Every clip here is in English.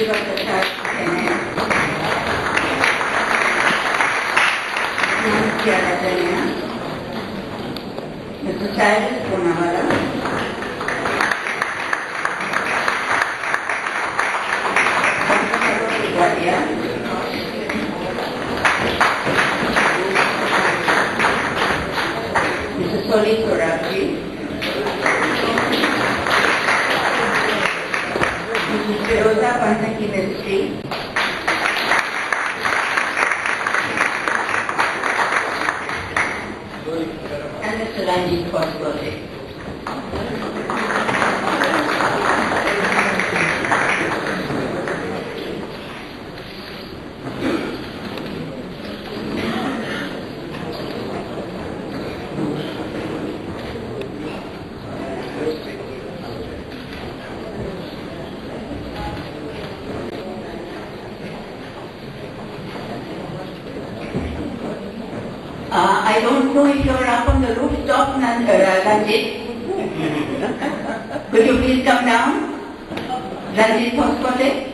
Shiva Prasad Kenne, Mr. Cyrus Poonawalla, Dr. Farokh E Udwadia, Mr. Solis, Mrs. Farokh Ministry, and Mr. Ranjit Koswale. I don't know if you're up on the rooftop, Ranjit. Could you please come down? Ranjit Koswale.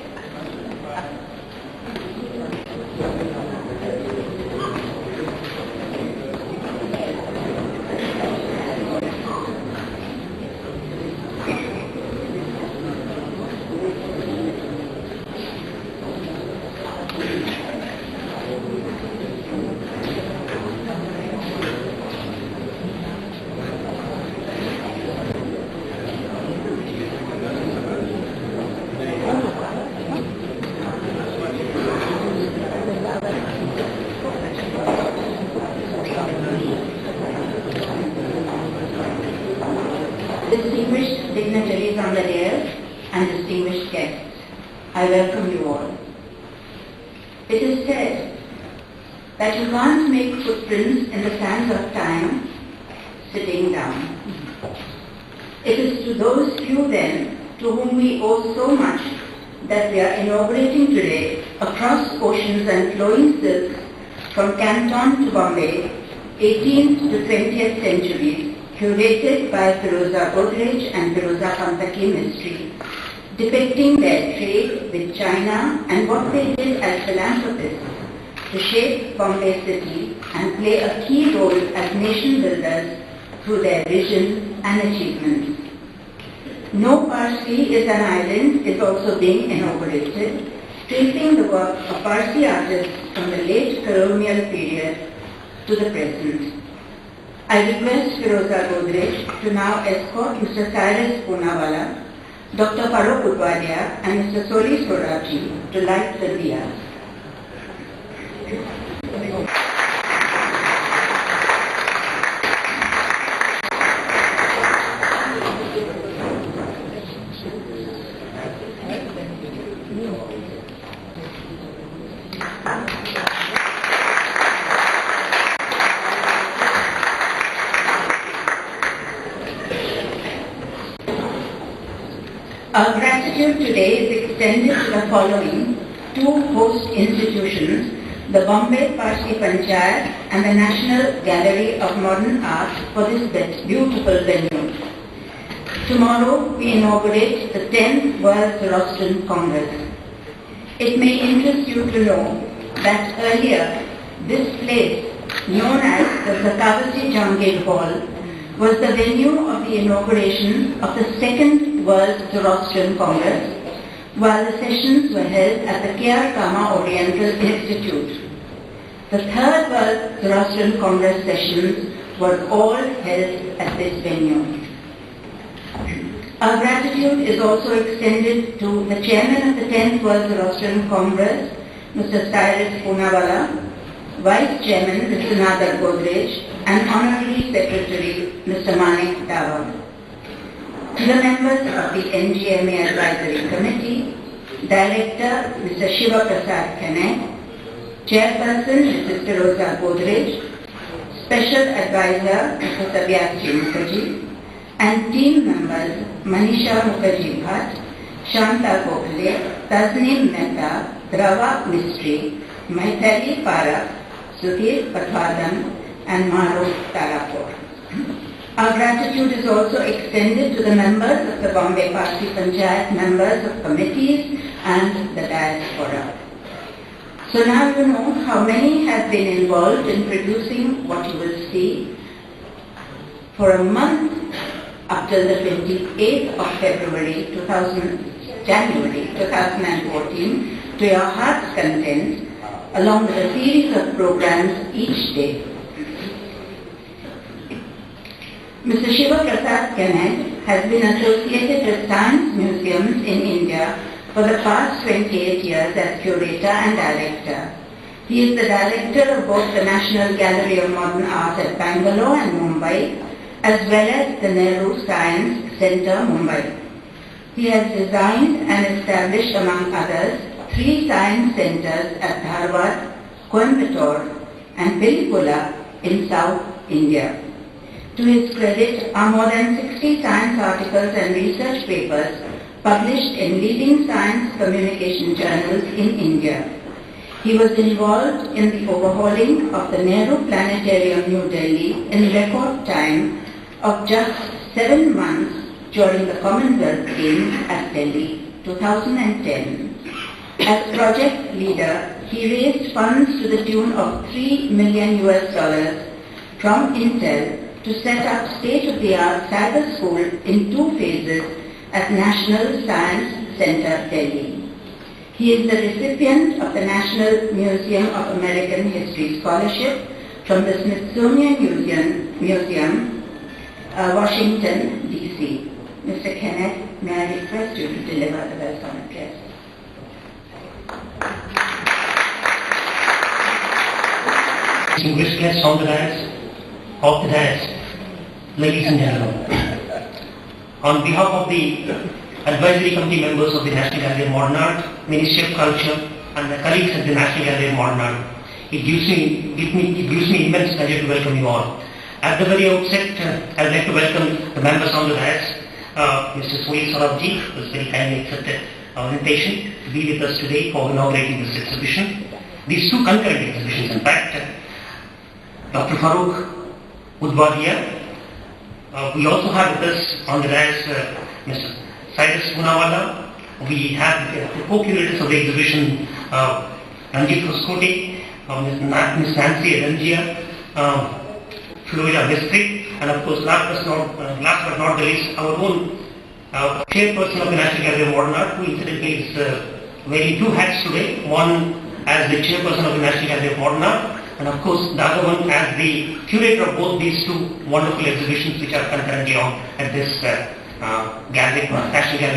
Distinguished dignitaries on the dais and distinguished guests, I welcome you all. It is said that you can't make footprints in the sands of time sitting down. It is to those few then to whom we owe so much that we are inaugurating today across oceans and flowing silks from Canton to Bombay, 18th to 20th centuries, curated by Firoza Godrej and Firoza Pantaki Ministry, depicting their trade with China and what they did as philanthropists to shape Bombay city and play a key role as nation builders through their vision and achievements. No Parsee is an island is also being inaugurated, tracing the work of Parsee artists from the late colonial period to the present. I request Firoza Godrej to now escort Mr. Cyrus Poonawalla, Dr. Farokh E Udwadia and Mr. Solis to light the diyas. Our gratitude today is extended to the following two host institutions, the Bombay Parsee Panchayat and the National Gallery of Modern Art, for this beautiful venue. Tomorrow we inaugurate the 10th World Zoroastrian Congress. It may interest you to know that earlier this place, known as the Sakavati Jangir Hall, was the venue of the inauguration of the Second World Zoroastrian Congress, while the sessions were held at the K.R. Kama Oriental Institute. The Third World Zoroastrian Congress sessions were all held at this venue. Our gratitude is also extended to the Chairman of the 10th World Zoroastrian Congress, Mr. Cyrus Poonawalla, Vice Chairman Mr. Nadar Godrej, and Honorary Secretary Mr. Manik Dawa. To the members of the NGMA Advisory Committee, Director Mr. Shiva Prasad Kenne, Chairperson Mrs. Firoza Godrej, Special Advisor Mr. Sabyasri Mukherjee, and team members Manisha Mukherjee Bhatt, Shanta Gokhale, Tasneem Mehta, Drava Mistry, Maithili Parak, Sudhir Patwadhan, and Maruf Tarapur. Our gratitude is also extended to the members of the Bombay Parsee Panchayat, members of committees and the diaspora. So now you know how many have been involved in producing what you will see. For a month up till the 28th of January 2014, to your heart's content, along with a series of programs each day. Mr. Shiva Prasad Kenneth has been associated with science museums in India for the past 28 years as curator and director. He is the director of both the National Gallery of Modern Art at Bangalore and Mumbai, as well as the Nehru Science Centre, Mumbai. He has designed and established, among others, 3 science centres at Dharwad, Coimbatore and Pilikula in South India. To his credit are more than 60 science articles and research papers published in leading science communication journals in India. He was involved in the overhauling of the Nehru Planetarium, New Delhi in record time of just 7 months during the Commonwealth Games at Delhi, 2010. As project leader, he raised funds to the tune of $3 million from Intel to set up state-of-the-art cyber school in 2 phases at National Science Centre, Delhi. He is the recipient of the National Museum of American History Scholarship from the Smithsonian Museum, Washington, D.C. Mr. Kenneth, may I request you to deliver the welcome address. Distinguished guests on the dais, ladies and gentlemen, on behalf of the advisory committee members of the National Gallery of Modern Art, Ministry of Culture and the colleagues at the National Gallery of Modern Art, it gives me immense pleasure to welcome you all. At the very outset, I would like to welcome the members on the dais, Mr. Farokh E Udwadia, who has very kindly accepted our invitation to be with us today for inaugurating this exhibition. These 2 concurrent exhibitions, in fact. Dr. Farokh E Udwadia. We also have with us on the dais Mr. Cyrus. We have the co-curators of the exhibition, Ranjit Hoskote, Ms. Nancy Adangia, Florida Mistry, and of course, last but not the least, our own chairperson of the National Gallery of Modern Art, who incidentally is wearing 2 hats today, one as the chairperson of the National Gallery of Modern Art, and of course the other one as the curator of both these 2 wonderful exhibitions which are concurrently on at this National Gallery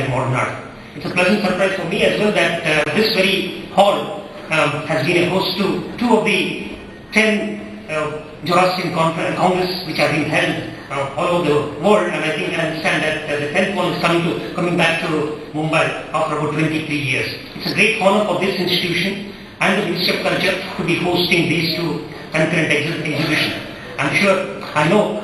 of Modern Art. It's a pleasant surprise for me as well that this very hall has been a host to 2 of the 10 Jurassic Congress which are being held all over the world, and I understand that the 10th one is coming back to Mumbai after about 23 years. It's a great honor for this institution and the Ministry of Culture to be hosting these 2 concurrent exhibitions. I know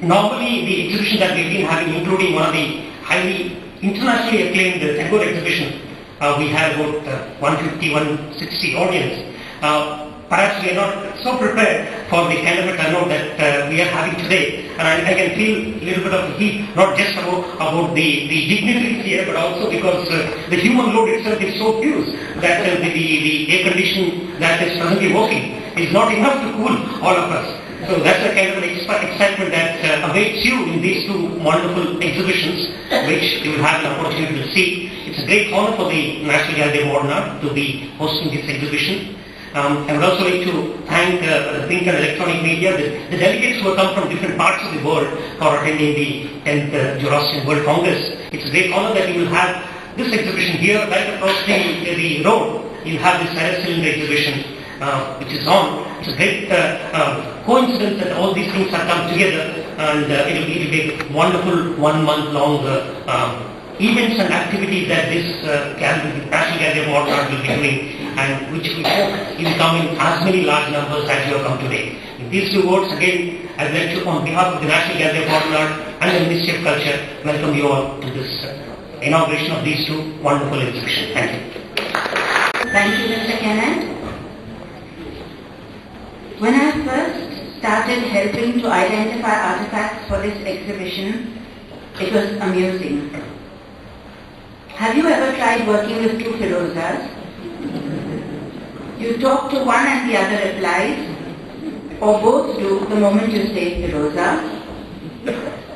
normally the exhibition that we've been having, including one of the highly internationally acclaimed Tagore exhibition, we have about 150-160 audience. Perhaps we are not so prepared for the kind of a turnout that we are having today, and I can feel a little bit of heat, not just about the dignitaries here, but also because the human load itself is so huge that the air condition that is presently working is not enough to cool all of us. So that's the kind of excitement that awaits you in these 2 wonderful exhibitions, which you will have an opportunity to see. It's a great honor for the National Gallery of Modern Art to be hosting this exhibition. I would also like to thank the print and electronic media, the delegates who have come from different parts of the world for attending the 10th Jurassic World Congress. It's a great honor that you will have this exhibition here, right across the road. You have this cylinder exhibition which is on. It's a great coincidence that all these things have come together, and it will be a wonderful 1 month long events and activities that this National Gallery of Modern Art will be doing, and which we hope will come in as many large numbers as you have come today. In these 2 words, again, I would like to, on behalf of the National Gallery of Modern Art and the Ministry of Culture, welcome you all to this inauguration of these 2 wonderful exhibitions. Thank you. Thank you, Mr. Kenneth. When I first started helping to identify artifacts for this exhibition, it was amusing. Have you ever tried working with two Firozas? You talk to one and the other replies, or both do the moment you say Firoza.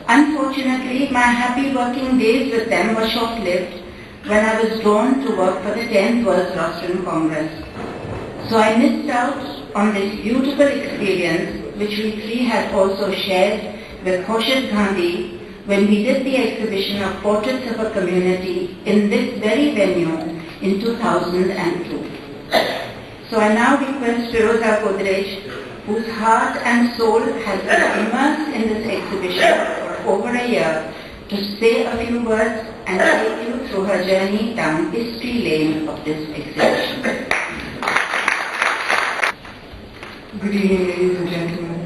Unfortunately, my happy working days with them were short-lived when I was drawn to work for the 10th World Rostrum Congress. So I missed out on this beautiful experience which we three had also shared with Khurshid Gandhi when we did the exhibition of portraits of a community in this very venue in 2002. So I now request Firoza Godrej, whose heart and soul has been immersed in this exhibition for over a year, to say a few words and take you through her journey down history lane of this exhibition. Good evening, ladies and gentlemen.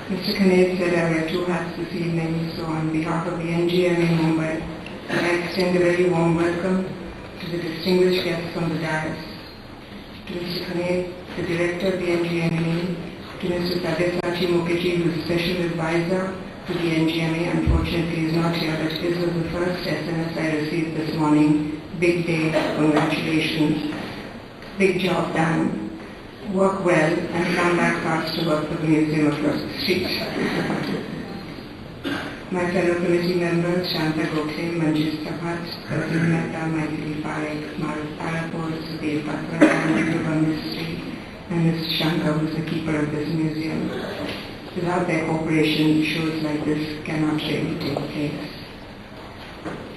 Mr. Khanate said I wear two hats this evening, so on behalf of the NGMA Mumbai, I extend a very warm welcome to the distinguished guests on the dais. To Mr. Khanate, the director of the NGMA, to Mr. Sabyasachi Mukherjee, who is special advisor to the NGMA, unfortunately is not here, but his was the first SMS I received this morning. Big day, congratulations. Big job done. Work well and come back fast to work for the museum across the street. My fellow committee members, Shanta Gokhale, Manjit Sabhat, Kasim Mehta, Maithili Parekh, Maruf Parapur, Sudhir Patra, Manjuba Mistry, and Mr. Shankar, who is the keeper of this museum. Without their cooperation, shows like this cannot really take place.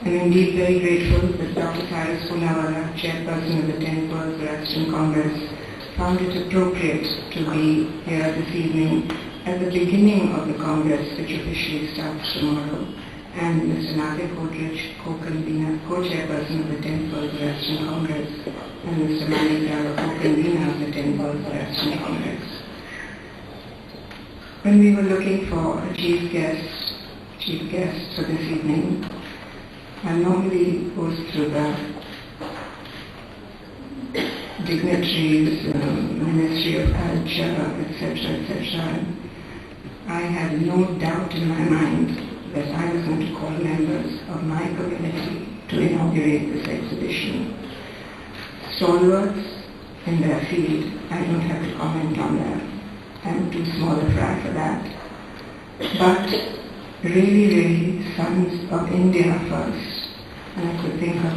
I'm indeed very grateful that Dr. Cyrus Poonawalla, chairperson of the 10th World Rostrum Congress, found it appropriate to be here this evening at the beginning of the Congress, which officially starts tomorrow, and Mr. Nadir Godrej, co-convener, co-chairperson of the 10th World Rostrum Congress, and Mr. Manik Rao, co-convener of the 10th World Rostrum Congress. When we were looking for a chief guest for this evening, one normally goes through the dignitaries, Ministry of Culture, etc., etc. I had no doubt in my mind that I was going to call members of my community to inaugurate this exhibition. Stalwarts in their field, I don't have to comment on that. I'm too small a fry for that. But really sons of India first. And I could think of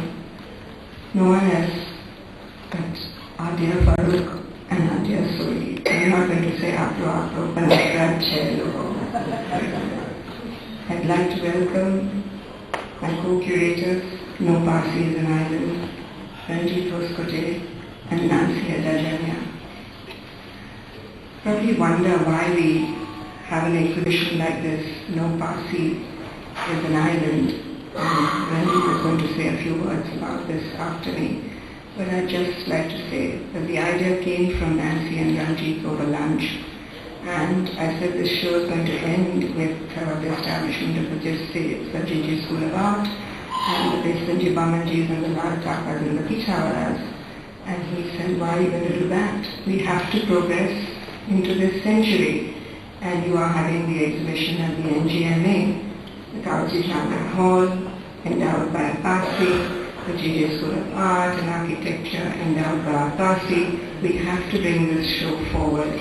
no one else but our dear Farokh and our dear Soli. I'm not going to say Apro, but I'd like to welcome my co-curators, no Parsees in Ireland, Ranjit Hoskote and Nancy Adajania. Probably wonder why we have an exhibition like this, no Parsee is an island. Ranjit is going to say a few words about this after me. But I'd just like to say that the idea came from Nancy and Ranjit over lunch. And I said this show is going to end with the establishment of the JJ School of Art and the Sanjay Bamanjis and the Laratakas and the Pichawaras. And he said, why are you going to do that? We have to progress into this century. And you are having the exhibition at the NGMA, the Kaoji Chandra Hall, endowed by a Parsee, the JJ School of Art and Architecture, endowed by a Parsee. We have to bring this show forward.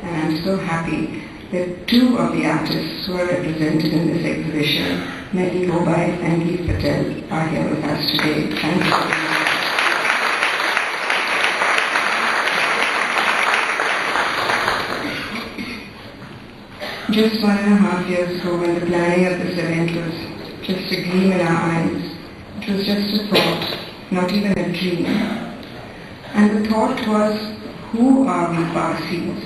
And I'm so happy that two of the artists who are represented in this exhibition, Mehdi Gobai and Geet Patel, are here with us today. Thank you. Just 1.5 years ago, when the planning of this event was just a gleam in our eyes, it was just a thought, not even a dream. And the thought was, who are we Parsees?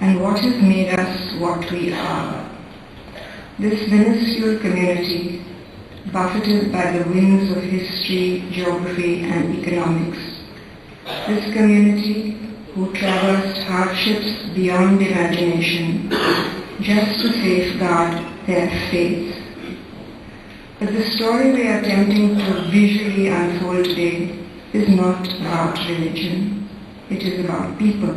And what has made us what we are? This minuscule community, buffeted by the winds of history, geography and economics. This community who traversed hardships beyond imagination just to safeguard their faith. But the story we are attempting to visually unfold today is not about religion. It is about people.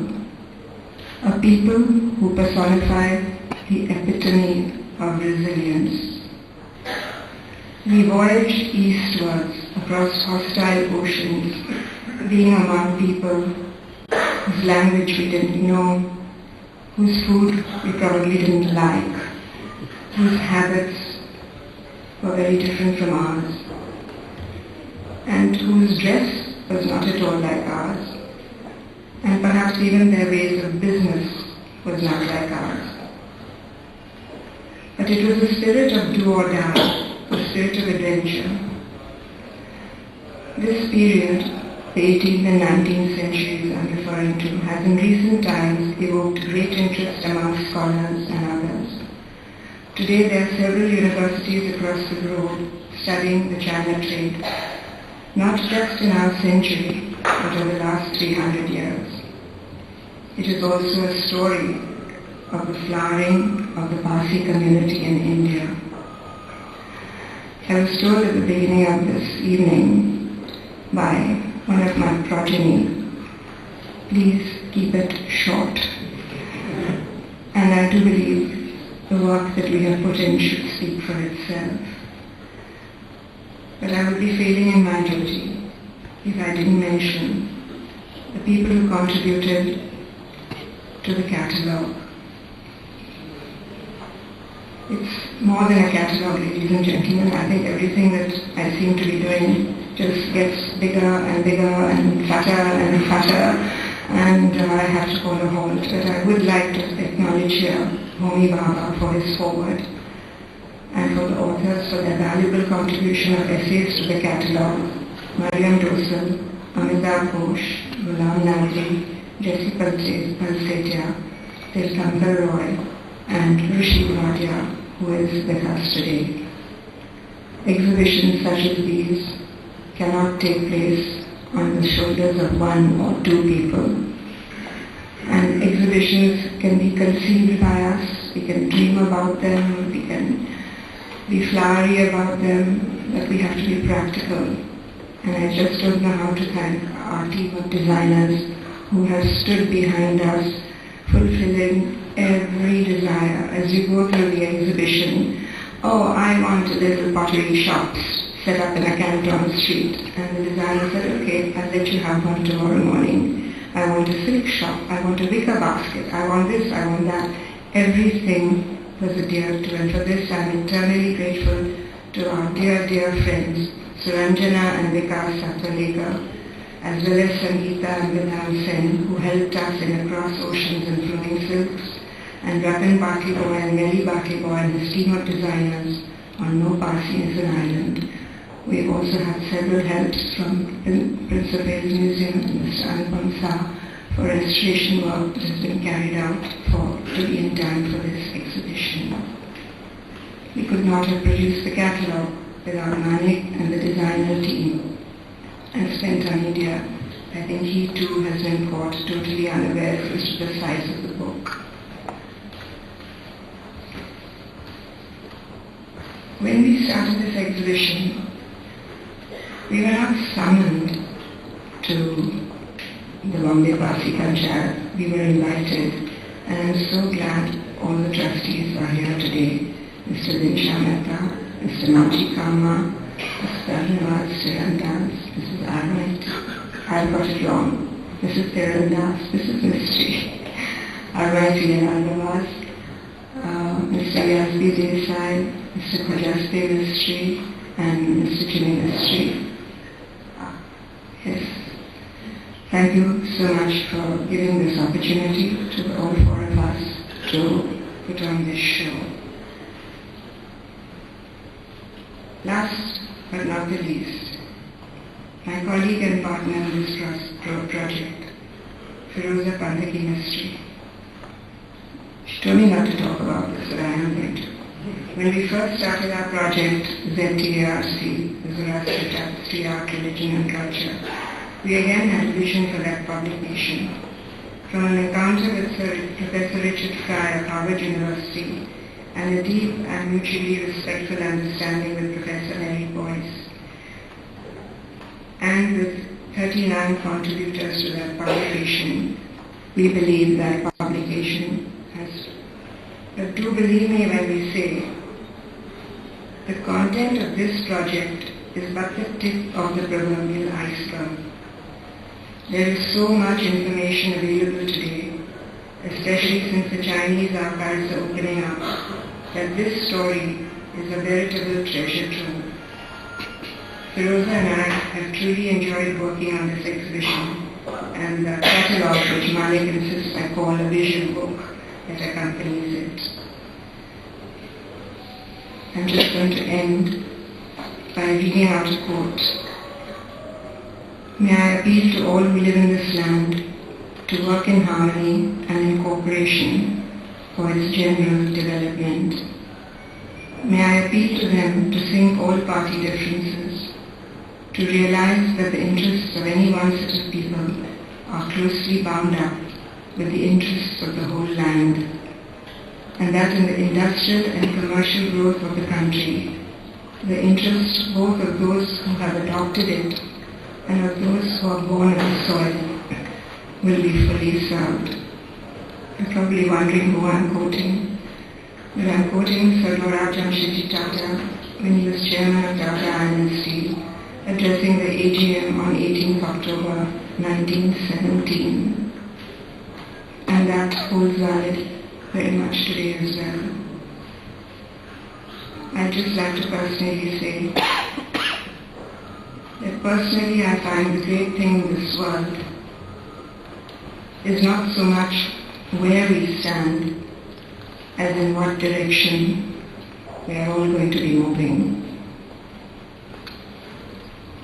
a people who personify the epitome of resilience. We voyaged eastwards across hostile oceans, being among people whose language we didn't know, whose food we probably didn't like, whose habits were very different from ours, and whose dress was not at all like ours, and perhaps even their ways of business was not like ours. But it was a spirit of do or die, a spirit of adventure. This period, the 18th and 19th centuries I'm referring to, has in recent times evoked great interest among scholars and others. Today there are several universities across the globe studying the China trade, not just in our century, but over the last 300 years. It is also a story of the flowering of the Parsi community in India. I was told at the beginning of this evening by one of my progeny, please keep it short. And I do believe the work that we have put in should speak for itself. But I would be failing in my duty if I didn't mention the people who contributed to the catalogue. It's more than a catalogue, ladies and gentlemen. I think everything that I seem to be doing just gets bigger and bigger and fatter, and I have to call a halt. But I would like to acknowledge here Homi Baba for his foreword, and for the authors for their valuable contribution of essays to the catalogue, Mariam Dosal, Amitabh Ghosh, Ghulam Nazi, Jesse Palsetia, Tilkankar Roy, and Farokh E Udwadia, who is with us today. Exhibitions such as these cannot take place on the shoulders of one or two people. And exhibitions can be conceived by us, we can dream about them, we can be flowery about them, but we have to be practical. And I just don't know how to thank our team of designers who have stood behind us, fulfilling every desire. As you go through the exhibition, oh, I want little pottery shops set up in a Canton street. And the designer said, okay, I'll let you have one tomorrow morning. I want a silk shop, I want a wicker basket, I want this, I want that. Everything was adhered to, and for this I'm eternally grateful to our dear, dear friends, Suranjana and Vikas Satalekar, as well as Sangeeta and Vidhan Sen, who helped us in Across Oceans and Flowing Silks, and Ratan Bakiboy and Melly Bakiboy and his team of designers on No Parsi is an Island. We've also had several helps from Prince of Wales Museum and Mr. Anupam Shah for restoration work that has been carried out to be in time for this exhibition. We could not have produced the catalogue without Manik and the designer team. And Spencer Media, I think he too has been caught totally unawares as to the size of the book. When we started this exhibition, we were not summoned to the Bombay Parsi Panchayat. We were invited, and I'm so glad all the trustees are here today. Mr. Dinsha Mehta, Mr. Maji Kama, Mr. Arnavad Sirandas, Mrs. Armait, I've got it wrong, Mrs. Thirandas, Mrs. Mystery, Armait Arnavad, Mr. Yazbi Desai, Mr. Khajaspe Mystery, and Mr. Jimmy Mystery. Yes. Thank you so much for giving this opportunity to all four of us to put on this show. Last but not the least, my colleague and partner in this project, Firoza Pandaki Mystery. She told me not to talk about this, but I am going to. When we first started our project, ZTARC, the Zoroastrian Tapestry, Art, Religion and Culture, we again had a vision for that publication. From an encounter with Professor Richard Fry of Harvard University and a deep and mutually respectful understanding with Professor Mary Boyce, and with 39 contributors to that publication, we believe that publication But do believe me when we say the content of this project is but the tip of the proverbial iceberg. There is so much information available today, especially since the Chinese archives are opening up, that this story is a veritable treasure trove. Firoza and I have truly enjoyed working on this exhibition and the catalogue, which Malik insists I call a vision book that accompanies it. I'm just going to end by reading out a quote. May I appeal to all who live in this land to work in harmony and in cooperation for its general development. May I appeal to them to sink all party differences, to realize that the interests of any one set of people are closely bound up with the interests of the whole land, and that in the industrial and commercial growth of the country, the interests both of those who have adopted it and of those who are born on the soil will be fully served. You're probably wondering who I'm quoting. But I'm quoting Sir Lord Jamshedji Tata when he was chairman of Tata Iron and Steel, addressing the AGM on 18th October 1917. And that holds valid very much today as well. I'd just like to personally say that personally I find the great thing in this world is not so much where we stand as in what direction we are all going to be moving.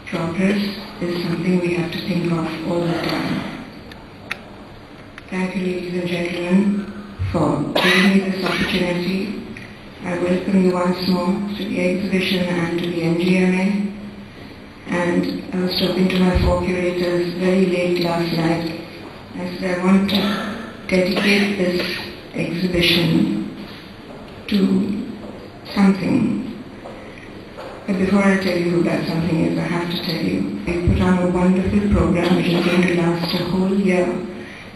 Progress is something we have to think of all the time. Thank you, ladies and gentlemen, for giving me this opportunity. I welcome you once more to the exhibition and to the NGMA. And I was talking to my four curators very late last night. I said I want to dedicate this exhibition to something. But before I tell you who that something is, I have to tell you, we put on a wonderful program which is going to last a whole year.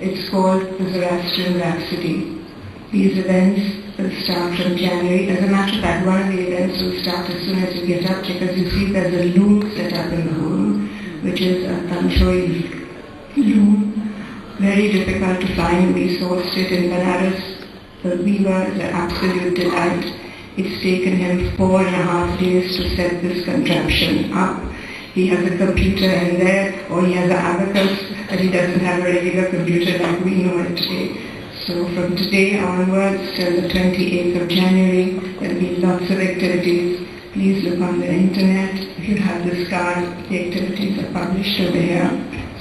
It's called the Zoroastrian Rhapsody. These events will start from January. As a matter of fact, one of the events will start as soon as you get up, because you see there's a loom set up in the room, which is a Kanchoi loom. Very difficult to find. We sourced it in Banaras. The weaver is an absolute delight. It's taken him 4.5 days to set this contraption up. He has a computer in there, or he has an abacus, but he doesn't have a regular computer like we know it today. So from today onwards till the 28th of January, there will be lots of activities. Please look on the internet. If you have this card, the activities are published over here.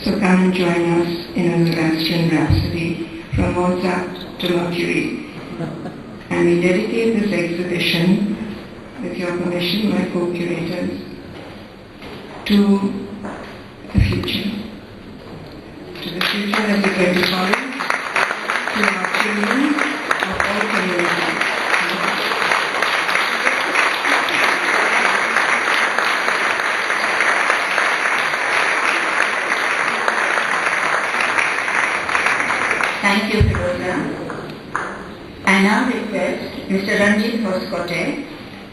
So come and join us in a Zoroastrian Rhapsody from Mozart to Mercury. And we dedicate this exhibition, with your permission, my co-curators, to the future. To the future that we're going to follow, to our children of all communities. Thank you, Firoza. I now request Mr. Ranjit Hoskote,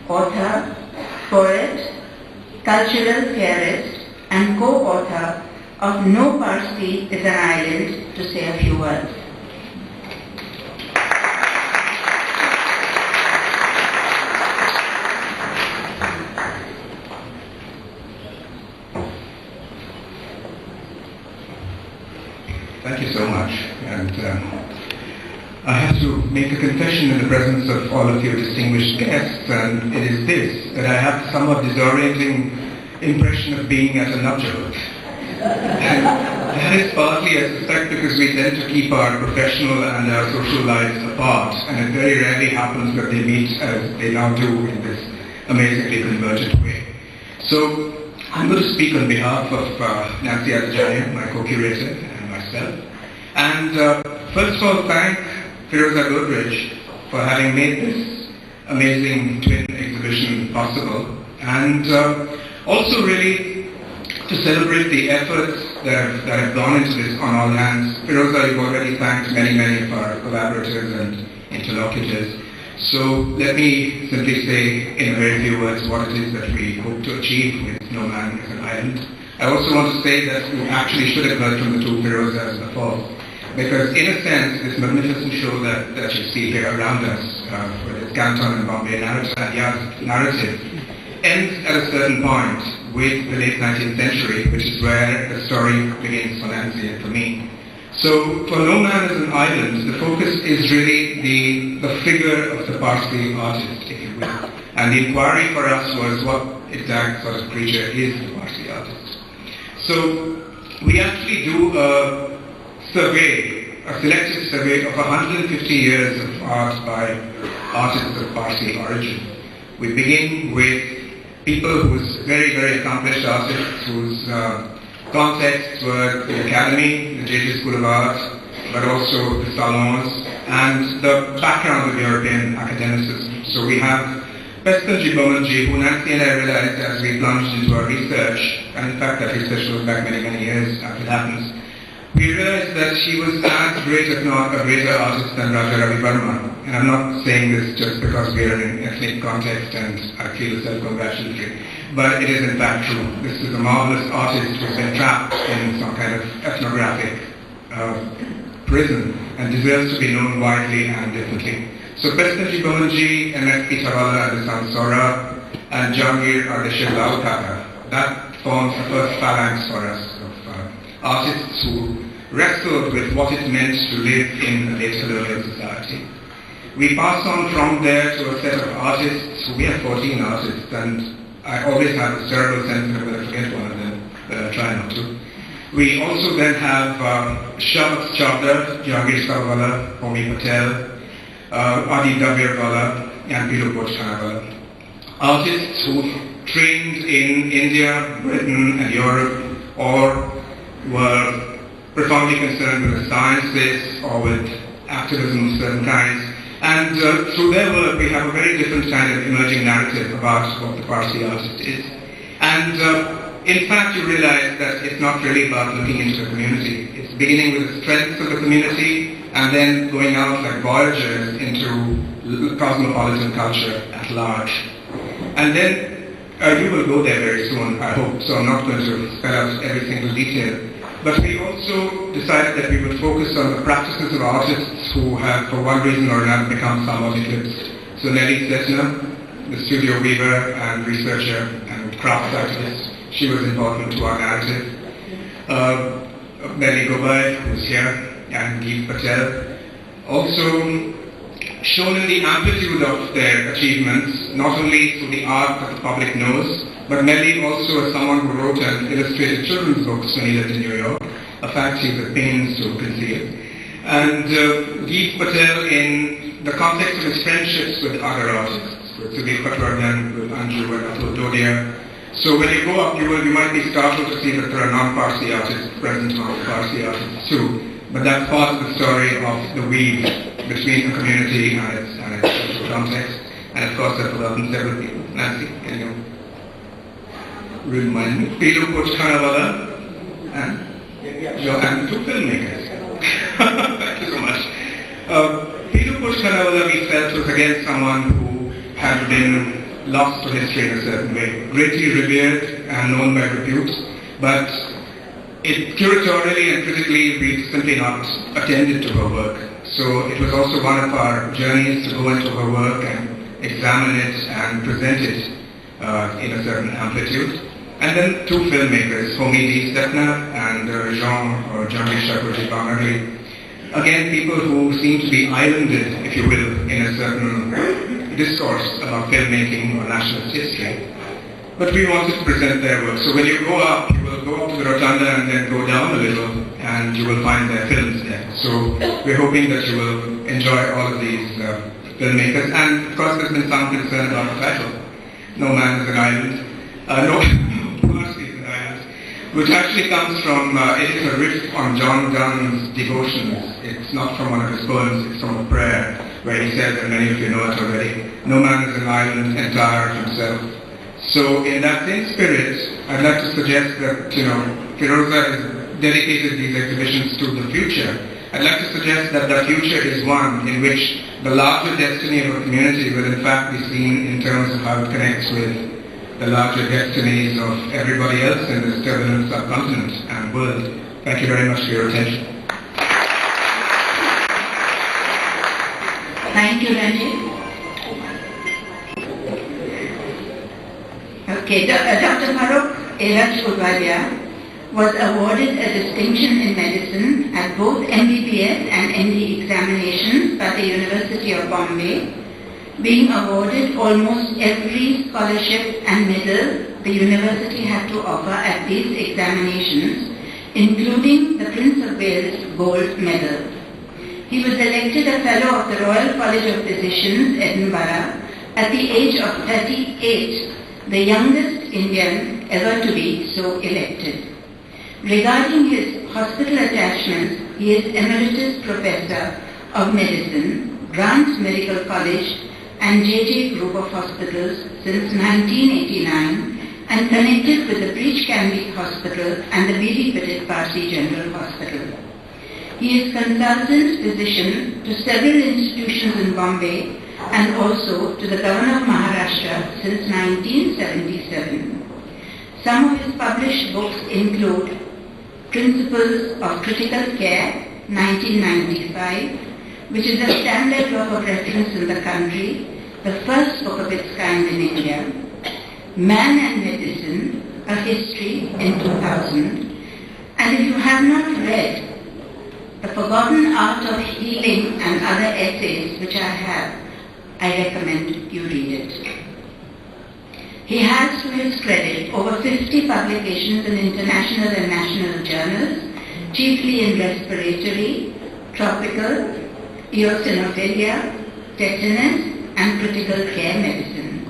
author, poet, cultural theorist, and co-author of No Parsee is an Island, to say a few words. Thank you so much. And I have to make a confession in the presence of all of your distinguished guests, and it is this, that I have the somewhat disorienting impression of being at a nuptial. And that is partly, I suspect, because we tend to keep our professional and our social lives apart, and it very rarely happens that they meet as they now do in this amazingly convergent way. So I'm going to speak on behalf of Nancy Adjaya, my co-curator, and myself. And first of all, thank Firoza Godrej for having made this amazing twin exhibition possible, and also really to celebrate the efforts that have gone into this on all hands. Firoza, you've already thanked many of our collaborators and interlocutors. So let me simply say in a very few words what it is that we hope to achieve with No Man is an Island. I also want to say that we actually should have heard from the two Firozas before, because in a sense this magnificent show that you see here around us, with its Canton and Bombay narrative, ends at a certain point with the late 19th century, which is where the story begins for Nancy and for me. So for No Man is an Island, the focus is really the figure of the Parsi artist, if you will. And the inquiry for us was what exact sort of creature is the Parsi artist. So we actually do a survey, a selective survey of 150 years of art by artists of Parsi origin. We begin with people whose very, very accomplished artists whose contexts were the Academy, the JJ School of Art, but also the salons and the background of European academicism. So we have Peskanji Bomanji, who Nancy and I realized as we plunged into our research, and in fact that research goes back many, many years after it happens, we realized that she was as great, if not a greater artist than Raja Ravi Verma. And I'm not saying this just because we are in an ethnic context and I feel self-congratulatory, but it is in fact true. This is a marvelous artist who's been trapped in some kind of ethnographic prison and deserves to be known widely and differently. So Peskanji Bomanji, MS Pitawala and the Sansora, and Jangir are the Shirlal Kaka. That forms the first phalanx for us of artists who wrestled with what it meant to live in a late colonial society. We pass on from there to a set of artists. We have 14 artists, and I always have a terrible sense that I'm going to forget one of them, but I'll try not to. We also then have Shabbat Chabda, Jahangir Sarwala, Homi Patel, Adi Davirwala, and Pilu Bochanawala. Artists who trained in India, Britain, and Europe, or were profoundly concerned with the sciences or with activism of certain kinds. And through their work, we have a very different kind of emerging narrative about what the Parsi artist is. And in fact, you realize that it's not really about looking into the community. It's beginning with the strengths of the community and then going out like voyagers into cosmopolitan culture at large. And then you will go there very soon, I hope, so I'm not going to spell out every single detail. But we also decided that we would focus on the practices of artists who have, for one reason or another, become somewhat eclipsed. So Nelly Zetsna, the studio weaver and researcher and crafts activist, she was important to our narrative. Nelly Gobai, who's here, and Geet Patel. Also shown in the amplitude of their achievements, not only through the art that the public knows, but Nelly also as someone who wrote and illustrated children's books when he lived in New York, a fact he was at pains to conceal. And Geet Patel in the context of his friendships with other artists, with Sudhir Patwardhan, with Anju and Atul Dodia. So when you go up, you might be startled to see that there are non-Parsi artists present among the Parsi artists too. But that's part of the story of the weave between the community and its social context. And of course, I've forgotten several people. Nancy, can you remind me? Pilu Bochanawala and two filmmakers. Thank you so much. Pilu Bochanawala, we felt, was again someone who had been lost to history in a certain way, greatly revered and known by repute, but curatorially and critically we simply not attended to her work. So it was also one of our journeys to go into her work and examine it and present it in a certain amplitude. And then two filmmakers, Homi D. Setna and Jangir Shakurji Bangarli. Again, people who seem to be islanded, if you will, in a certain discourse about filmmaking or nationalist history. But we wanted to present their work. So when you go up, you will go up to the rotunda and then go down a little, and you will find their films there. So we're hoping that you will enjoy all of these filmmakers. And of course, there's been some concern about the title, No Man is an Island. No Parsi is an Island, which actually comes from, it is a riff on John Donne's Devotions. It's not from one of his poems, it's from a prayer, where he says, and many of you know it already, no man is an island entire of himself. So in that same spirit, I'd like to suggest that, Firoza has dedicated these exhibitions to the future. I'd like to suggest that the future is one in which the the larger destiny of a community will in fact be seen in terms of how it connects with the larger destinies of everybody else in this turbulent subcontinent and world. Thank you very much for your attention. Thank you, Ranjit. Okay, Dr. Farokh E Udwadia was awarded a distinction in medicine at both MBBS and MD examinations by the University of Bombay, being awarded almost every scholarship and medal the university had to offer at these examinations, including the Prince of Wales Gold Medal. He was elected a Fellow of the Royal College of Physicians, Edinburgh, at the age of 38, the youngest Indian ever to be so elected. Regarding his hospital attachments, he is Emeritus Professor of Medicine, Grant's Medical College and JJ Group of Hospitals since 1989 and connected with the Breach Candy Hospital and the B.D. Petit Parsees General Hospital. He is consultant physician to several institutions in Bombay and also to the Governor of Maharashtra since 1977. Some of his published books include Principles of Critical Care, 1995, which is a standard work of reference in the country, the first book of its kind in India, Man and Medicine, A History in 2000, and if you have not read The Forgotten Art of Healing and other essays which I have, I recommend you read it. He has to his credit over 50 publications in international and national journals, chiefly in respiratory, tropical, eosinophilia, tetanus and critical care medicine.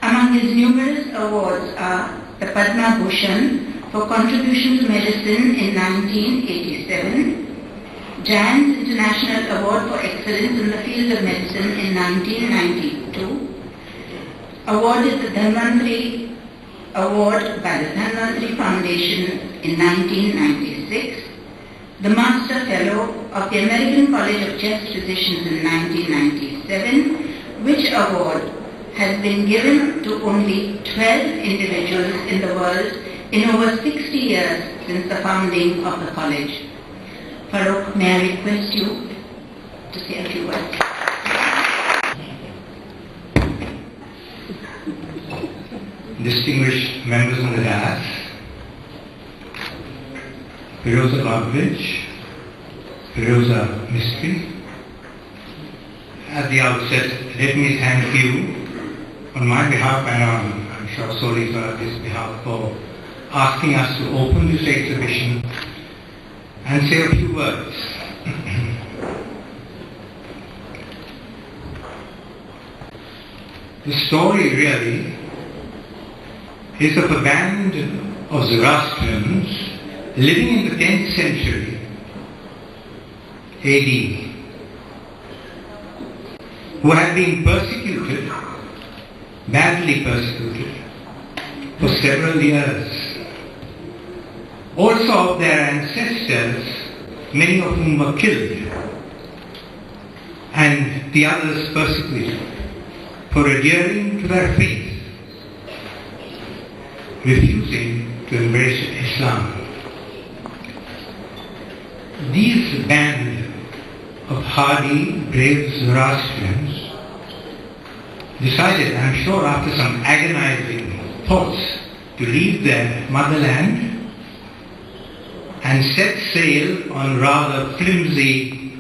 Among his numerous awards are the Padma Bhushan for contribution to medicine in 1987, Giants International Award for Excellence in the Field of Medicine in 1992, awarded the Dhanvantri Award by the Dhanvantri Foundation in 1996, the Master Fellow of the American College of Chest Physicians in 1997, which award has been given to only 12 individuals in the world in over 60 years since the founding of the college. Farokh, may I request you to say a few words? Distinguished members of the dais, Firoza Bagwich, Firoza Mistry, at the outset, let me thank you on my behalf and I'm sure solely for this behalf for asking us to open this exhibition and say a few words. The story really is of a band of Zoroastrians living in the 10th century AD who had been persecuted, badly persecuted, for several years. Also of their ancestors, many of whom were killed, and the others persecuted for adhering to their faith, refusing to embrace Islam. These band of hardy, brave Zoroastrians decided, I'm sure after some agonizing thoughts, to leave their motherland and set sail on rather flimsy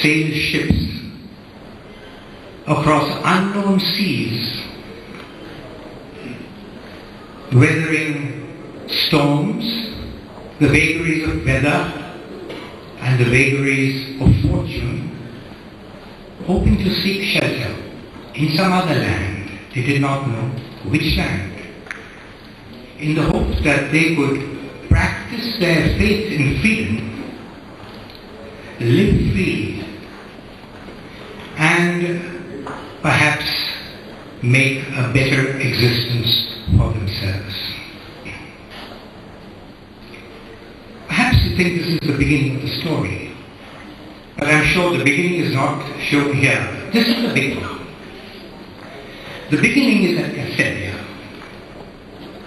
sail ships across unknown seas, weathering storms, the vagaries of weather and the vagaries of fortune, hoping to seek shelter in some other land. They did not know which land, in the hope that they could practice their faith in freedom, live free, and perhaps make a better existence for themselves. Perhaps you think this is the beginning of the story, but I'm sure the beginning is not shown here. This is the beginning. The beginning is at Castelia.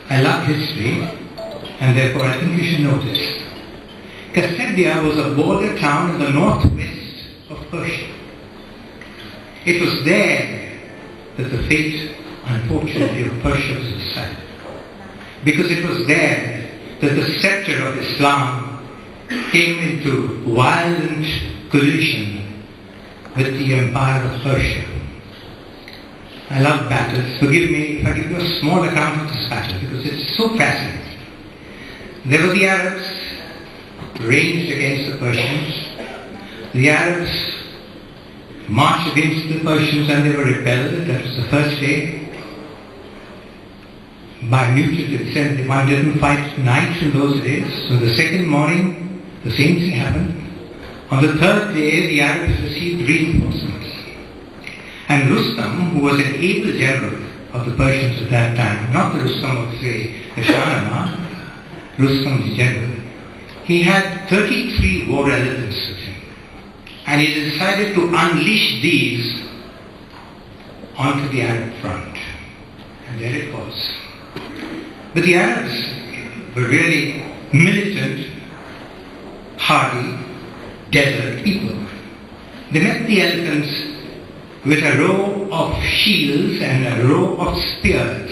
I love history, and therefore I think you should know this. Castelia was a border town in the northwest of Persia. It was there that the fate, unfortunately, of Persia was decided. Because it was there that the scepter of Islam came into violent collision with the empire of Persia. I love battles. Forgive me if I give you a small account of this battle because it's so fascinating. There were the Arabs ranged against the Persians. The Arabs marched against the Persians and they were repelled. That was the first day. By mutual consent, one didn't fight nights in those days. So the second morning, the same thing happened. On the third day, the Arabs received reinforcements. And Rustam, who was an able general of the Persians at that time, not the Rustam of, say, the Shahnameh, Rustam the general, he had 33 war elephants with him. And he decided to unleash these onto the Arab front. And there it was. But the Arabs were really militant, hardy, desert people. They met the elephants with a row of shields and a row of spears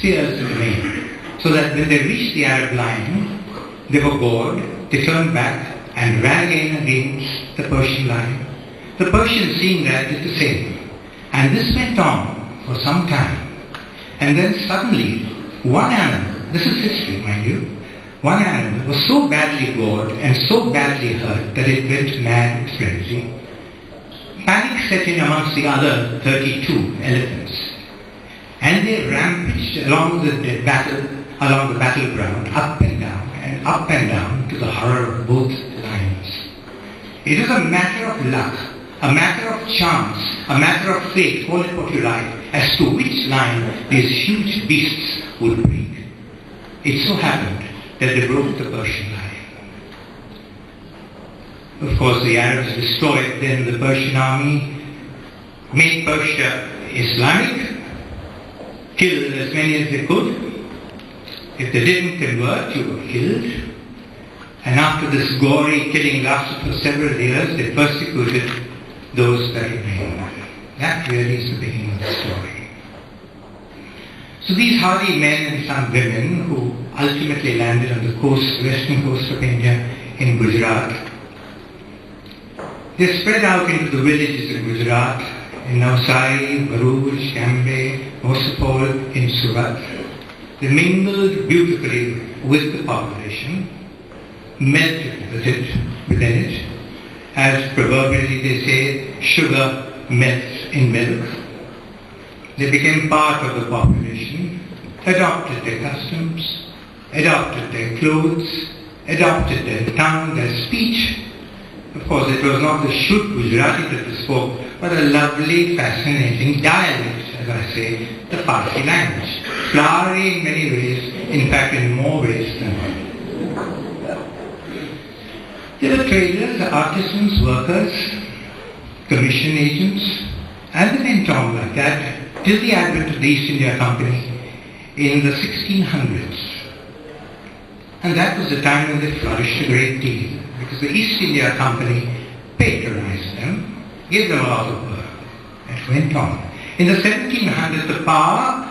in the main, so that when they reached the Arab line, they were gored, they turned back and ran again against the Persian line. The Persians, seeing that, did the same. And this went on for some time. And then suddenly, one animal, this is history, mind you, one animal was so badly gored and so badly hurt that it went mad with frenzy. Panic set in amongst the other 32 elephants, and they rampaged along the battleground, up and down, to the horror of both lions. It was a matter of luck, a matter of chance, a matter of fate, call it what you like, as to which line these huge beasts would break. It so happened that they broke the Persian line. Of course, the Arabs destroyed then the Persian army, made Persia Islamic, killed as many as they could. If they didn't convert, you were killed. And after this gory killing lasted for several years, they persecuted those that remained. That really is the beginning of the story. So these hardy men and some women who ultimately landed on the western coast of India in Gujarat, they spread out into the villages in Gujarat, in Navsari, Bharuch, Cambay, most of all in Surat. They mingled beautifully with the population, melted within it, as proverbially they say, sugar melts in milk. They became part of the population, adopted their customs, adopted their clothes, adopted their tongue, their speech. Of course, it was not the Shuddh Gujarati that they spoke, but a lovely, fascinating dialect, as I say, the Parsi language. Flowery in many ways, in fact in more ways than one. There were traders, artisans, workers, commission agents, and they went on like that till the advent of the East India Company in the 1600s. And that was the time when they flourished a great deal, because the East India Company patronized them, gave them a lot of work. It went on. In the 1700s, the power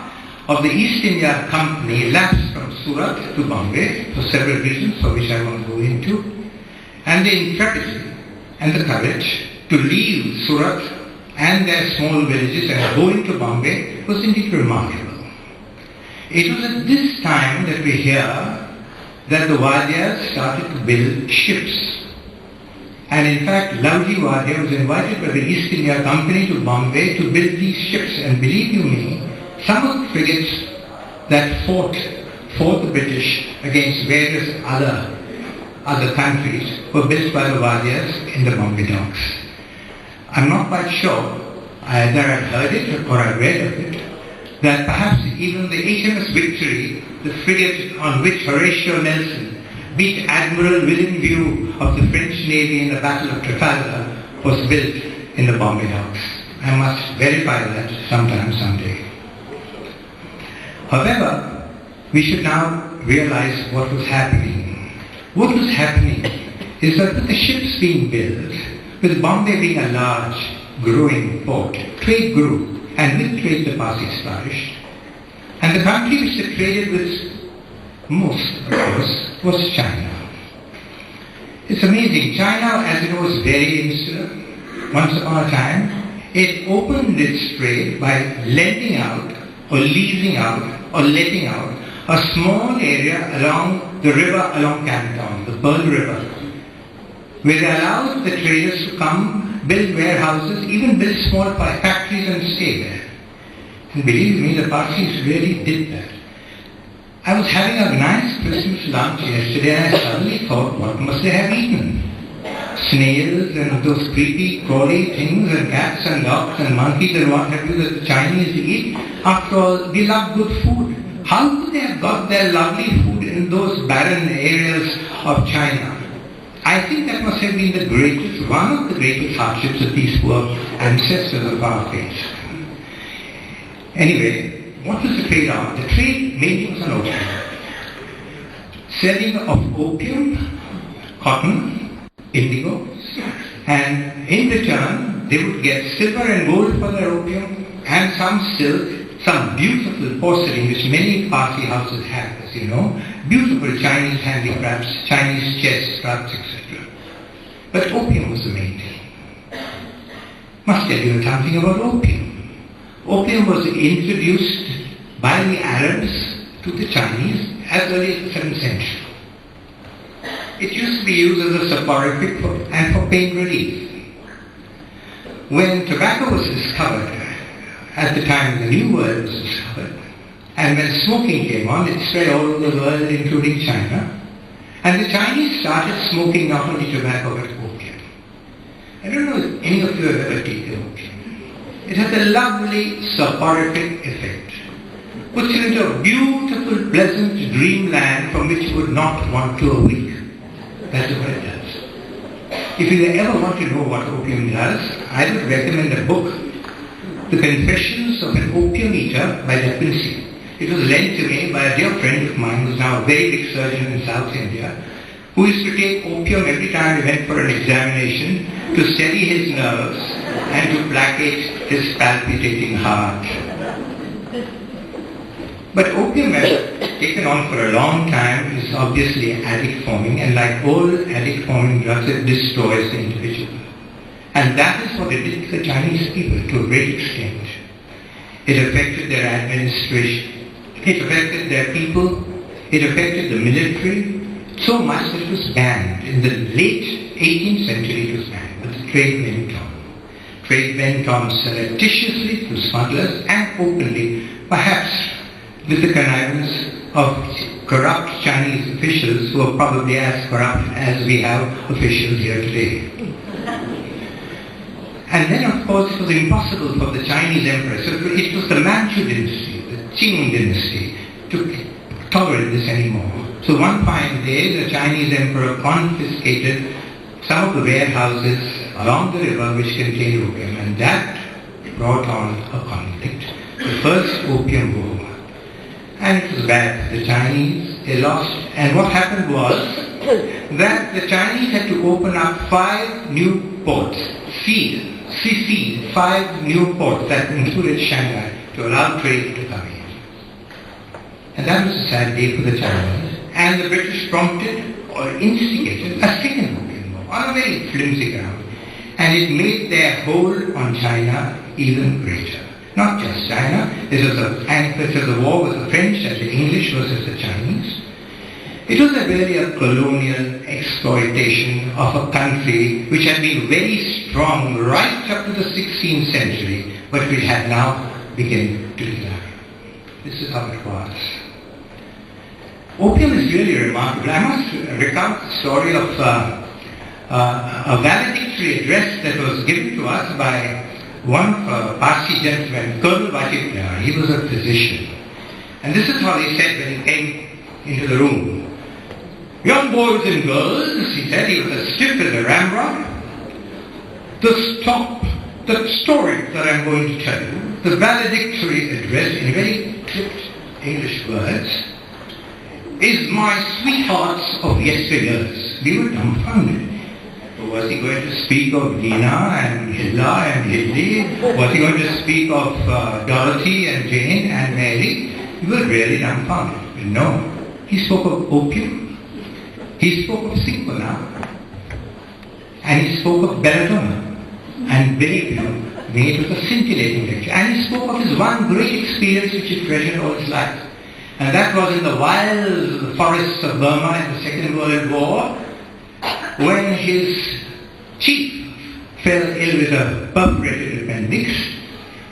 of the East India Company lapsed from Surat to Bombay for several reasons for which I won't go into. And the intrepidity and the courage to leave Surat and their small villages and go into Bombay was indeed remarkable. It was at this time that we hear that the Wadias started to build ships. And in fact, Lavji Wadia was invited by the East India Company to Bombay to build these ships. And believe you me, some of the frigates that fought the British against various other countries were built by the Wadias in the Bombay docks. I'm not quite sure, either I've heard it or I've read of it, that perhaps even the HMS Victory, the frigate on which Horatio Nelson beat Admiral William View of the French Navy in the Battle of Trafalgar, was built in the Bombay docks. I must verify that someday. However, we should now realize what was happening. What was happening is that with the ships being built, with Bombay being a large, growing port, trade grew, and with trade the Parsees flourished. And the country which they traded with most, of course, was China. It's amazing. China, as you know, was very insular. Once upon a time, it opened its trade by lending out, or leasing out, or letting out a small area along the river along Canton, the Pearl River, where they allowed the traders to come, build warehouses, even build small factories and stay there. And believe me, the Parsees really did that. I was having a nice Christmas lunch yesterday and I suddenly thought, what must they have eaten? Snails and those creepy, crawly things and cats and dogs and monkeys and what have you that the Chinese eat. After all, they love good food. How could they have got their lovely food in those barren areas of China? I think that must have been one of the greatest hardships of these poor ancestors of our faith. Anyway, what was the trade on? The trade mainly was on opium. Selling of opium, cotton, indigo, and in return they would get silver and gold for their opium and some silk, some beautiful porcelain which many Parsee houses have, as you know, beautiful Chinese handicrafts, Chinese chest studs, etc. But opium was the main thing. Must tell you something about opium. Opium was introduced by the Arabs to the Chinese as early as the 7th century. It used to be used as a soporific and for pain relief. When tobacco was discovered, at the time the New World was discovered, and when smoking came on, it spread all over the world, including China, and the Chinese started smoking not only tobacco but opium. I don't know if any of you have ever taken opium. It has a lovely soporific effect. Puts you into a beautiful, pleasant dreamland from which you would not want to awake. That's what it does. If you ever want to know what opium does, I would recommend a book, The Confessions of an Opium Eater by Parsees. It was lent to me by a dear friend of mine who is now a very big surgeon in South India, who used to take opium every time he went for an examination to steady his nerves and to placate his palpitating heart. But opium, taken on for a long time, is obviously addict forming, and like all addict forming drugs, it destroys the individual. And that is what it did to the Chinese people to a great extent. It affected their administration, it affected their people, it affected the military, so much that it was banned. In the late 18th century it was banned, but the trade went on. Trade went on surreptitiously through smugglers and openly, perhaps with the connivance of corrupt Chinese officials who are probably as corrupt as we have officials here today. And then of course it was impossible for the Chinese emperor, so it was the Manchu dynasty, the Qing dynasty, to tolerate this anymore. So one fine day the Chinese emperor confiscated some of the warehouses along the river which contained opium, and that brought on a conflict, the first opium war. And it was bad. The Chinese, they lost. And what happened was that the Chinese had to open up 5 new ports, CC, 5 new ports that included Shanghai, to allow trade to come in. And that was a sad day for the Chinese. And the British prompted or instigated a second opium war on a very flimsy ground. And it made their hold on China even greater. Not just China, this was a war with the French and the English versus the Chinese. It was really a colonial exploitation of a country which had been very strong right up to the 16th century, but which had now begun to decline. This is how it was. Opium is really remarkable. I must recount the story of a valedictory address that was given to us by one Parsee gentleman, Colonel Vajipayar. He was a physician. And this is how he said when he came into the room. Young boys and girls, he said, he was as stiff as a ramrod, the stop the story that I'm going to tell you, the valedictory address in very clipped English words, is my sweethearts of yesteryears. We were dumbfounded. Was he going to speak of Lena and Hilda and Hildy? Was he going to speak of Dorothy and Jane and Mary? We were really dumbfounded. No. He spoke of opium. He spoke of Sikwana. And he spoke of belladonna. And believe you me, it was a scintillating lecture. And he spoke of his one great experience which he treasured all his life. And that was in the wilds of the forests of Burma in the Second World War, when his chief fell ill with a perforated appendix,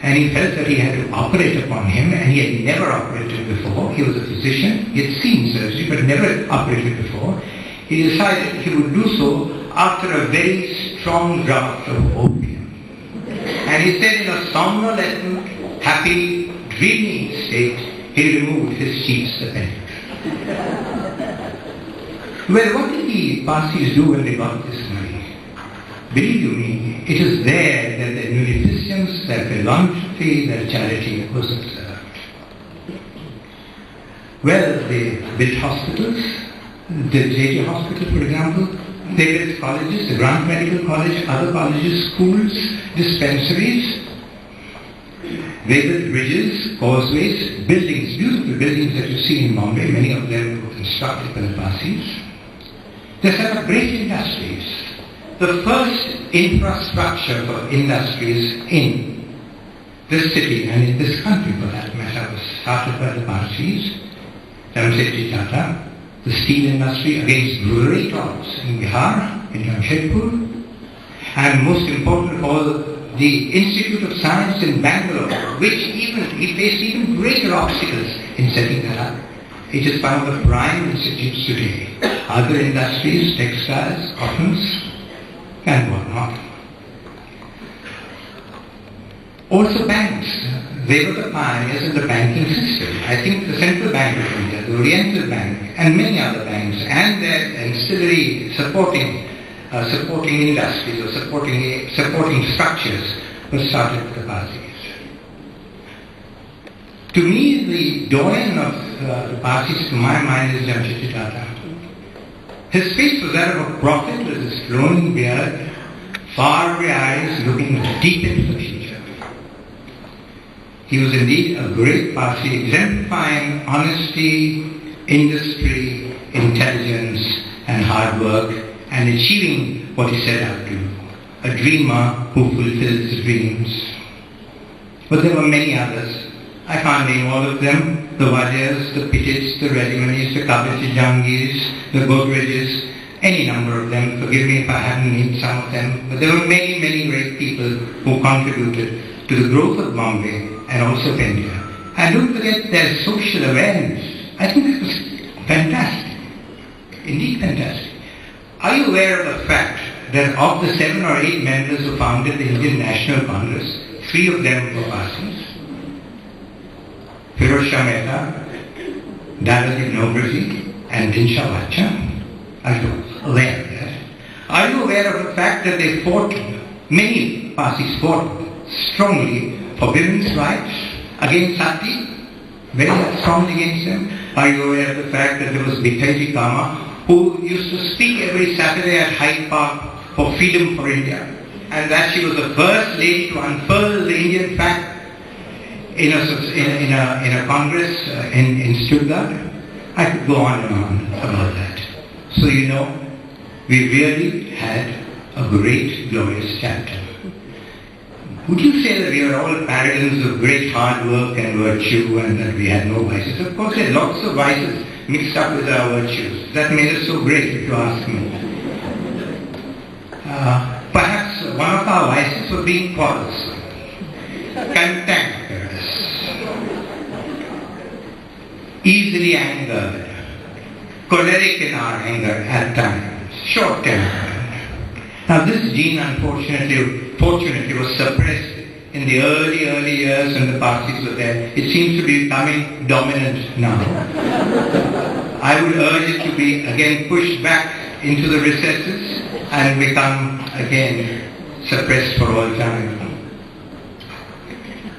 and he felt that he had to operate upon him, and he had never operated before. He was a physician, he had seen surgery, but never operated before. He decided he would do so after a very strong draught of opium. And he said in a somnolent, happy, dreamy state, he removed his chief's appendix. Well, what did the Parsees do when they got this money? Believe you me, it is there that their munificence, their philanthropy, their charity was observed. Well, they built hospitals, the JJ Hospital, for example. They built colleges, the Grant Medical College, other colleges, schools, dispensaries. They built bridges, causeways, buildings, beautiful buildings that you see in Bombay. Many of them were constructed by the Parsees. They set up great industries. The first infrastructure for industries in this city and in this country, for that matter, was started by the Parsees. Ramsey Tata, the steel industry against great odds in Bihar, in Jamshedpur, and most important of all, the Institute of Science in Bangalore, which he faced even greater obstacles in setting that up. It is one of the prime institutes today. Other industries, textiles, cottons, and whatnot. Also banks. They were the pioneers in the banking system. I think the Central Bank of India, the Oriental Bank, and many other banks, and their ancillary supporting industries or supporting structures were started with the Parsees. To me, the doyen of the Parsees, to my mind, is Jamshedji Tata. His face was that of a prophet with his flowing beard, faraway eyes looking deep into the future. He was indeed a great Parsee, exemplifying honesty, industry, intelligence, and hard work, and achieving what he set out to do. A dreamer who fulfills dreams. But there were many others. I can't name all of them. The Wadias, the Pitits, the Redimanis, the Kabati Jangis, the Godreges, any number of them. Forgive me if I haven't named some of them. But there were many, many great people who contributed to the growth of Bombay and also of India. And don't forget their social awareness. I think this was fantastic. Indeed fantastic. Are you aware of the fact that of the 7 or 8 members who founded the Indian National Congress, 3 of them were Parsees? Firoz Shah Mehta, Dadaji Nobraji, and Dinsha Bacha? Are you aware of that? Are you aware of the fact that they fought, many Parsees fought strongly for women's rights against Sati? Very strongly against them. Are you aware of the fact that there was Bikaiji Kama, who used to speak every Saturday at Hyde Park for freedom for India, and that she was the first lady to unfurl the Indian flag in a congress in Stuttgart? I could go on and on about that. So you know, we really had a great, glorious chapter. Would you say that we are all paragons of great hard work and virtue and that we had no vices? Of course, there are lots of vices mixed up with our virtues. That made us so great, if you ask me. Perhaps one of our vices was being quarrelsome, cantankerous, easily angered, choleric in our anger at times, short-tempered. Now this gene, fortunately, was suppressed in the early years when the Parsees were there. It seems to be becoming dominant now. I would urge it to be again pushed back into the recesses and become again suppressed for all time.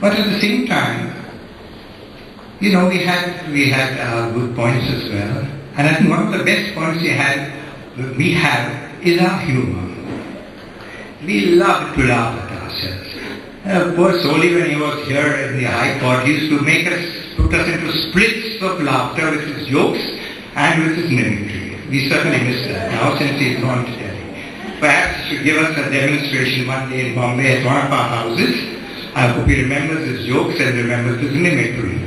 But at the same time, we had good points as well. And I think one of the best points we have is our humor. We love to laugh at ourselves. Poor Soli, when he was here in the High Court, he used to put us into splits of laughter with his jokes and with his mimicry. We certainly miss that now since he's gone to Delhi. Perhaps he should give us a demonstration one day in Bombay at one of our houses. I hope he remembers his jokes and remembers his mimicry.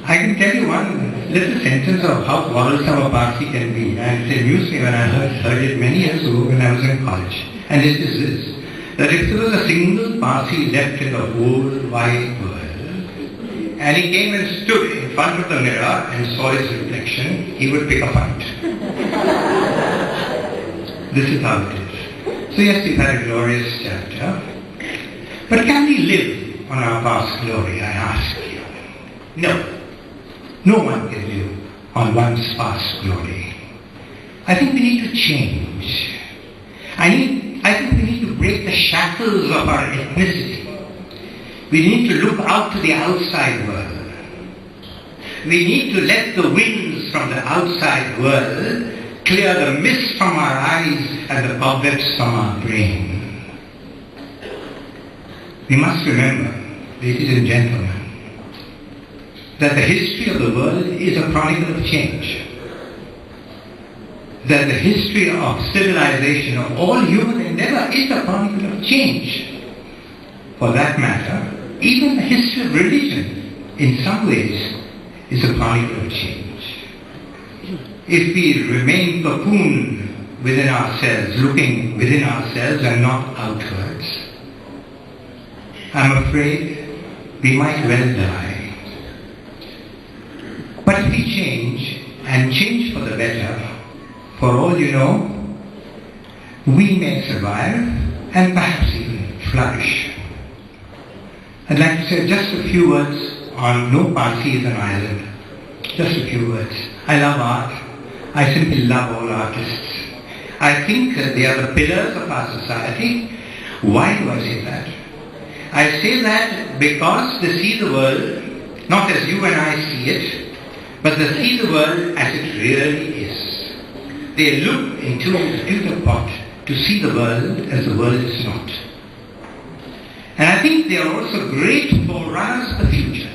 I can tell you one little sentence of how quarrelsome a Parsi can be, and it amused me when I heard it many years ago when I was in college. And it is this, that if there was a single Parsi left in the whole wide world, and he came and stood in front of the mirror and saw his reflection, he would pick a fight. This is how it is. So yes, we've had a glorious chapter. But can we live on our past glory, I ask you? No. No one can live on one's past glory. I think we need to change. I think we need to break the shackles of our ethnicity. We need to look out to the outside world. We need to let the winds from the outside world clear the mist from our eyes and the cobwebs from our brain. We must remember, ladies and gentlemen, that the history of the world is a chronicle of change. That the history of civilization, of all human endeavor, is a chronicle of change. For that matter, even the history of religion, in some ways, is a chronicle of change. If we remain cocooned within ourselves, looking within ourselves and not outwards, I'm afraid we might well die. But if we change, and change for the better, for all you know, we may survive and perhaps even flourish. I'd like to say just a few words on No Parsi is an Island. Just a few words. I love art. I simply love all artists. I think they are the pillars of our society. Why do I say that? I say that because they see the world not as you and I see it, but they see the world as it really is. They look into the pewter pot to see the world as the world is not. And I think they are also great forerunners of the future.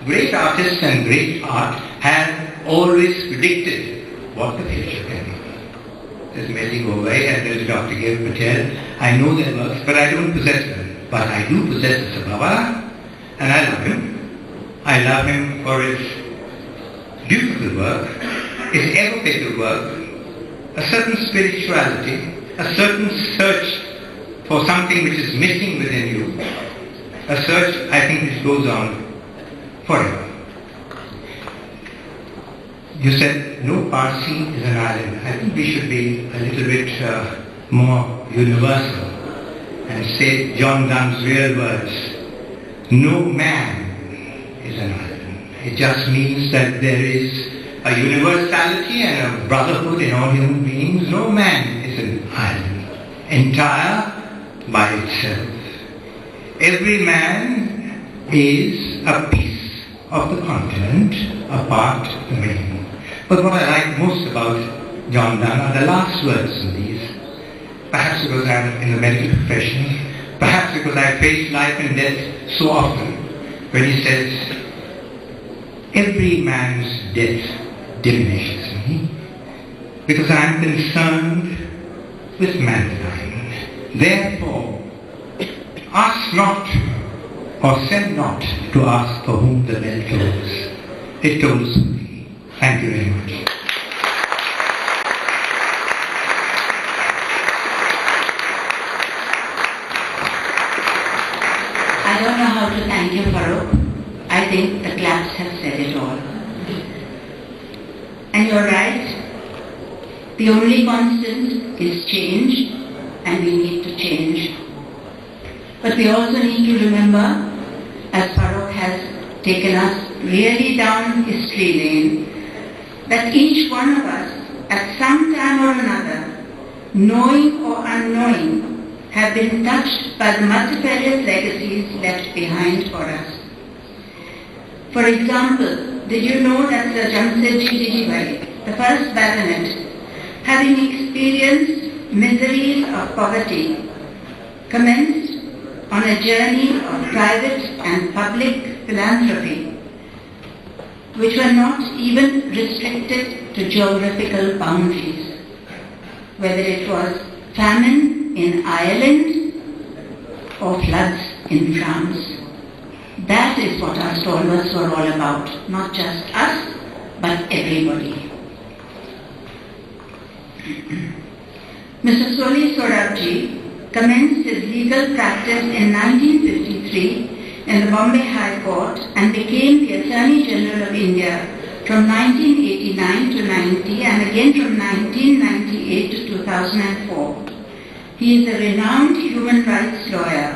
Great artists and great art have always predicted what the future can be. There's Mehdi Gowai and there's Dr. Gail Patel. I know their works, but I don't possess them. But I do possess the Sabhava, and I love him. I love him for his beautiful work, his evocative work, a certain spirituality, a certain search for something which is missing within you, a search, I think, which goes on forever. You said, no Parsi is an island. I think we should be a little bit more universal and say John Donne's real words, no man is an island. It just means that there is a universality and a brotherhood in all human beings. No man is an island, entire by itself. Every man is a piece of the continent, a part of the main. But what I like most about John Donne are the last words in these. Perhaps because I'm in the medical profession, perhaps because I face life and death so often, when he says, every man's death diminishes me, because I am concerned with mankind. Therefore, ask not, or send not to ask for whom the bell tolls. It tolls for me. Thank you very much. I don't know how to thank you, Farokh. I think the claps have said it all. And you're right. The only constant is change, and we need to change. But we also need to remember, as Farokh has taken us really down history lane, that each one of us, at some time or another, knowing or unknowing, have been touched by the multifarious legacies left behind for us. For example, did you know that Sir Jamsetji Jijibhai, the first baronet, having experienced miseries of poverty, commenced on a journey of private and public philanthropy, which were not even restricted to geographical boundaries, whether it was famine in Ireland or floods in France. That is what our stalwarts were all about, not just us, but everybody. Mr. Soli Sorabji commenced his legal practice in 1953 in the Bombay High Court and became the Attorney General of India from 1989 to 90 and again from 1998 to 2004. He is a renowned human rights lawyer.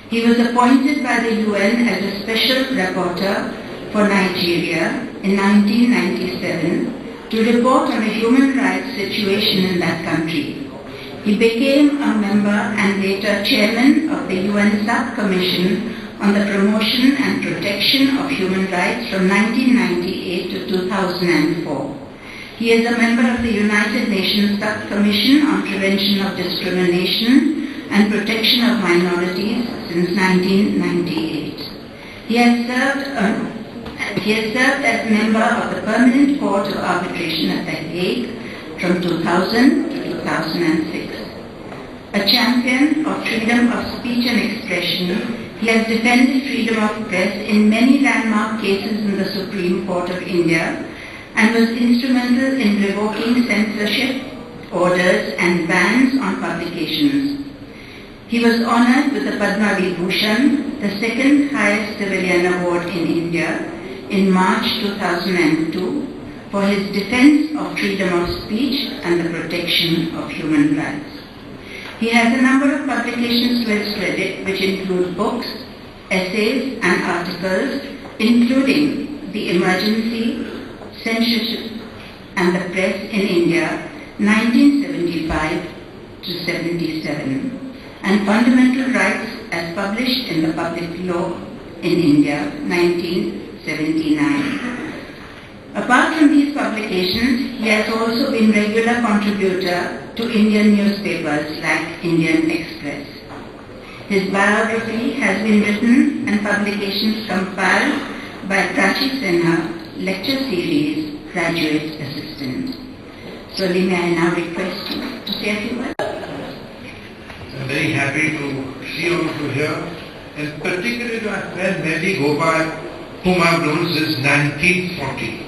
He was appointed by the UN as a special rapporteur for Nigeria in 1997 to report on the human rights situation in that country. He became a member and later chairman of the UN Sub-Commission on the Promotion and Protection of Human Rights from 1998 to 2004. He is a member of the United Nations Sub-Commission on Prevention of Discrimination and Protection of Minorities since 1998. He has served as member of the Permanent Court of Arbitration at The Hague from 2000 to 2006. A champion of freedom of speech and expression, he has defended freedom of press in many landmark cases in the Supreme Court of India and was instrumental in revoking censorship orders and bans on publications. He was honoured with the Padma Vibhushan, the second highest civilian award in India, in March 2002 for his defence of freedom of speech and the protection of human rights. He has a number of publications to his credit which include books, essays and articles including The Emergency, Censorship and the Press in India 1975 to 77 and Fundamental Rights as published in the Public Law in India 1979. Apart from these publications, he has also been regular contributor to Indian newspapers like Indian Express. His biography has been written and publications compiled by Prachi Sinha, lecture series, Graduate Assistant. So may I now request you to say a few words? I'm very happy to see all of you here, and particularly to my friend Mehdi Gopal, whom I've known since 1940.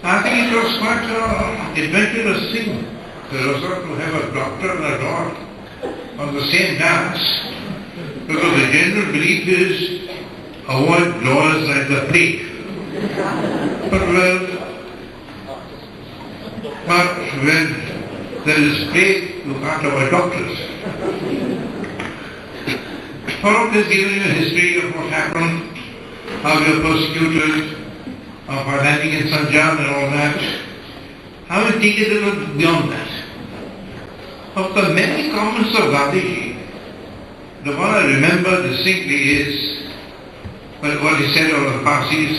I think it was quite an adventurous thing for us to have a doctor and a dog on the same dance, because the general belief is avoid laws like the plague. But when there is plague, you can't avoid doctors. Farokh has given you a history of what happened, how we were persecuted, of our landing in Sanjan and all that. I will take it a little beyond that. Of the many comments of Gandhiji, the one I remember distinctly is what he said of the Parsees,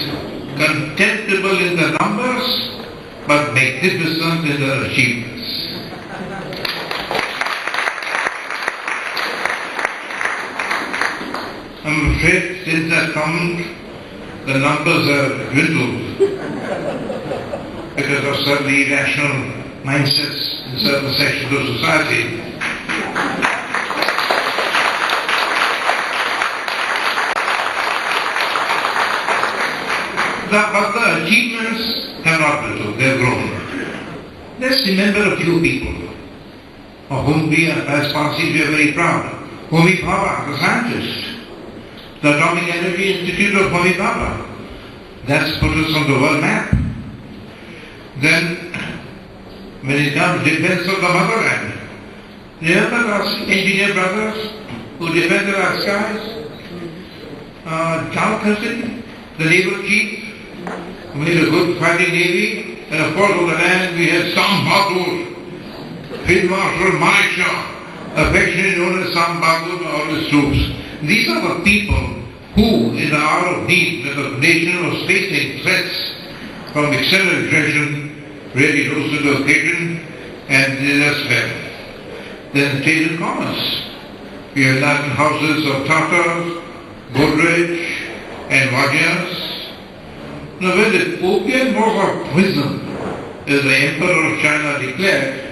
contemptible in the numbers, but magnificent in their achievements. I'm afraid since that comment, the numbers have dwindled because of certain irrational mindsets in certain sections of society. But the achievements have not dwindled, they have grown. Let's remember a few people of whom we as Parsees we are very proud. Homi Bhabha, the scientist. The Atomic Energy Institute of Homi Bhabha. That's put us on the world map. Then, when it comes to defense of the motherland, remember our engineer brothers who defended our skies? John Thurston, the naval chief, who made a good fighting navy, and of course on the land we had Sam Bahadur, Field Marshal Maisha, affectionately known as Sam Babu by all his troops. These are the people who, in the hour of need, when the nation was facing threats from external aggression, really rose to the occasion and did us well. Then trade and commerce. We have Latin houses of Tatars, Godrej and Vajras. Now when the opium was of poison, as the Emperor of China declared,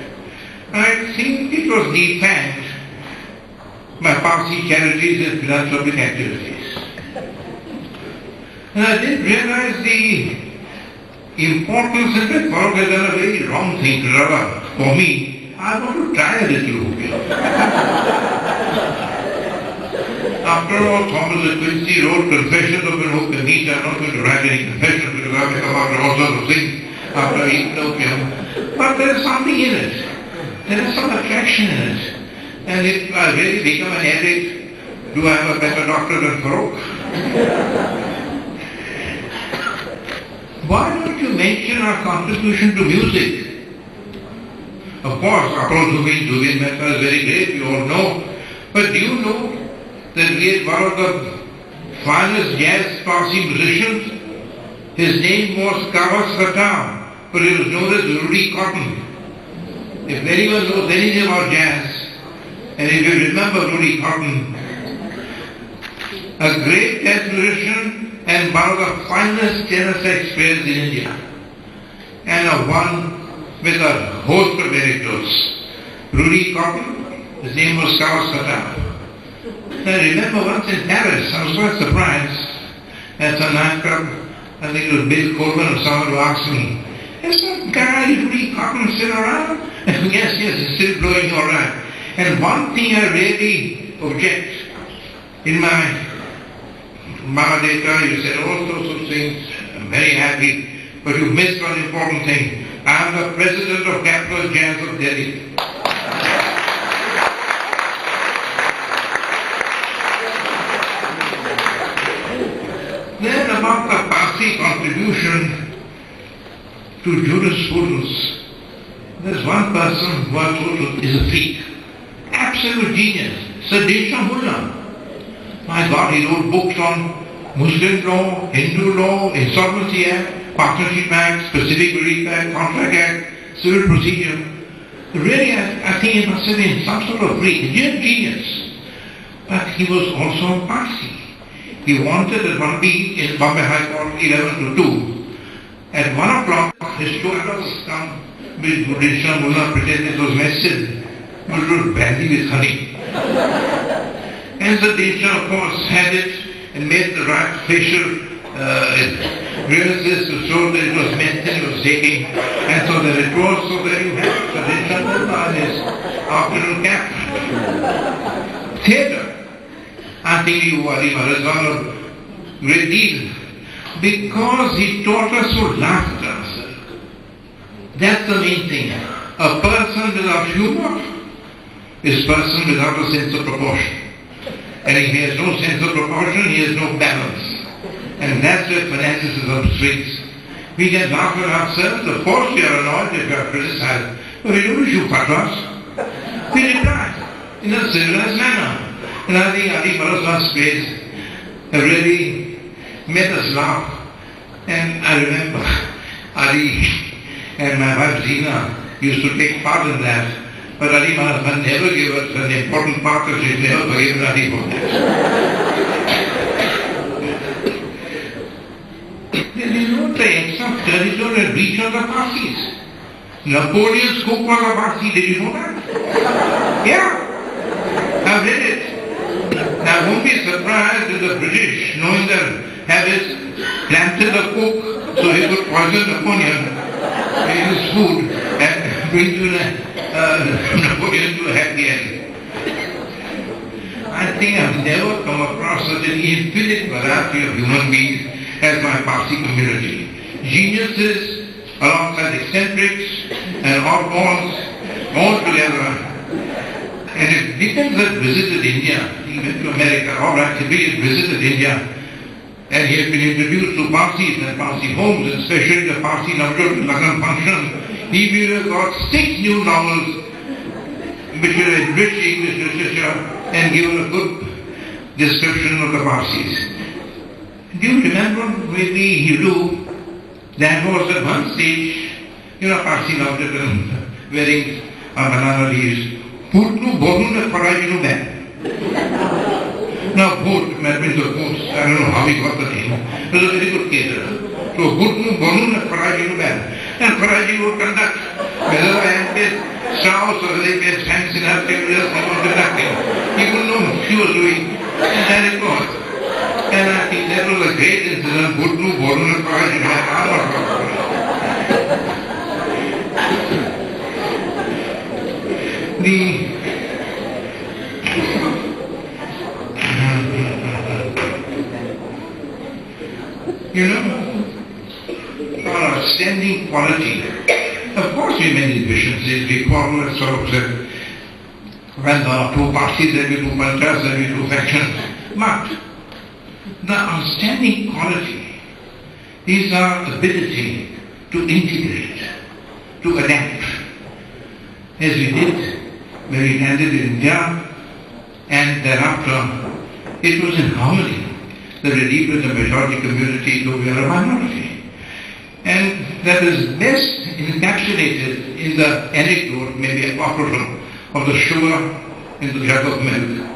I think it was defanged by Parsi charities and philanthropic activities. And I didn't realize the importance, and that Farokh has done a very wrong thing to Rava. For me, I want to try a little opium. After all, Thomas de Quincey wrote Confessions of an Opium Eater. I'm not going to write any confession because I've come after all sorts of things after eating opium. But there is something in it. There is some attraction in it. And if I really become an addict, do I have a better doctor than Farokh? Why don't you mention our contribution to music? Of course, Apol Zubin Mehta is very great, you all know. But do you know that we had one of the finest jazz Parsi musicians? His name was Kawas Khattam, but he was known as Rudy Cotton. If anyone knows anything about jazz, and if you remember Rudy Cotton, a great jazz musician and one of the finest tenor sax players in India, and one with a host of anecdotes. Rudy Cotton, his name was Kawas Khattam. I remember once in Paris, I was quite surprised at some nightclub. I think it was Bill Coleman or someone who asked me, is that guy Rudy Cotton still around? Yes, he's still blowing all right. And one thing I really object, in my Mahadeka, you said all sorts of things, I'm very happy, but you missed one important thing. I am the president of Capital Jazz of Delhi. Then about the Parsi contribution to jurisprudence, there's one person who I told is a freak. Absolute genius. Sir Desha Mullah. My God, he wrote books on Muslim law, Hindu law, Insolvency Act, Partnership Act, Specific Relief Act, Contract Act, Civil Procedure. Really, I think he must have been some sort of freak, genius. But he was also a Parsi. He wanted at one week in Bombay High Court 11 to 2. At 1 o'clock, his daughter was come with Desha Mullah pretended it was medicine, but it was brandy with honey. And the Desha, of course, had it and made the right facial grimaces to show that it was medicine he was taking. And so that it was, so there you have the Desha Mullah and his afternoon cap. Theatre. I think you are a great deal. Because he taught us to laugh at ourselves. That's the main thing. A person without humor is a person without a sense of proportion. And if he has no sense of proportion, he has no balance. And that's where fanaticism swings. We can laugh at ourselves. Of course we are annoyed if we are criticized. But we don't issue fatwas. We reply in a civilized manner. And I think Ali Barasa's plays have really made us laugh. And I remember Ali and my wife Zina used to take part in that. But Ali Barasan never gave us an important part of it. Never forgiven Ali for that. They know the extent of territory and reach of the Parsees. Napoleon's cook was a Parsi. Did you know that? Yeah. I've read it. Now, I won't be surprised if the British, knowing their habits, planted a cook so he could poison Napoleon in his food and bring to Napoleon to a happy end. I think I've never come across such an infinite variety of human beings as my Parsi community. Geniuses alongside eccentrics and oddballs all together. And if Dickens had visited India, he went to America, all right, if he had visited India, and he had been introduced to Parsees and Parsi homes, especially the Parsi Navjot Lagan function, he would have got 6 new novels which will enrich English literature and given a good description of the Parsees. Do you remember, maybe you do, that was at one stage, Parsi loved it and wearing banana leaves. Putnu bodunu parajinu ben. Now, Bhut means of course, I don't know how he got the name. It was a very good caterer. So, Bhutnu bodunu parajinu ben. And Paraji would conduct, whether I am based Strauss or whether I based Frank Sinatra, he was conducting. He would know what she was doing. And there it was. And I think that was a great incident. Bhutnu bodunu parajinu ben. Our outstanding quality. Of course we made deficiencies, we quarrel and sort of said, when there are two parties, there will be two panchayats, there will be two factions. But the outstanding quality is our ability to integrate, to adapt, as we did when we landed in India, and thereafter it was in harmony that we lived with the majority community, though we are a minority. And that is best encapsulated in the anecdote, maybe apocryphal, of the sugar in the jug of milk.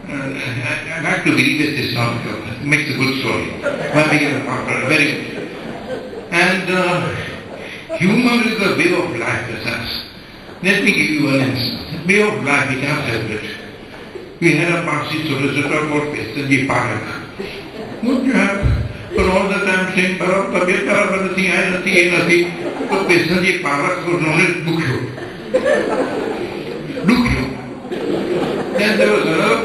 I like to believe it's historical. It makes a good story. Very good. And humor is the way of life with us. Let me give you an instance. The way of life, we can't help it. We had a Parsi solicitor called Parsees. What do you have? For all the time saying, Farokh, tabiyat kharab hai, nathi hai, nathi hai, nathi. So Parsees Parsees was known as Dukhyo. Dukhyo. Then there was another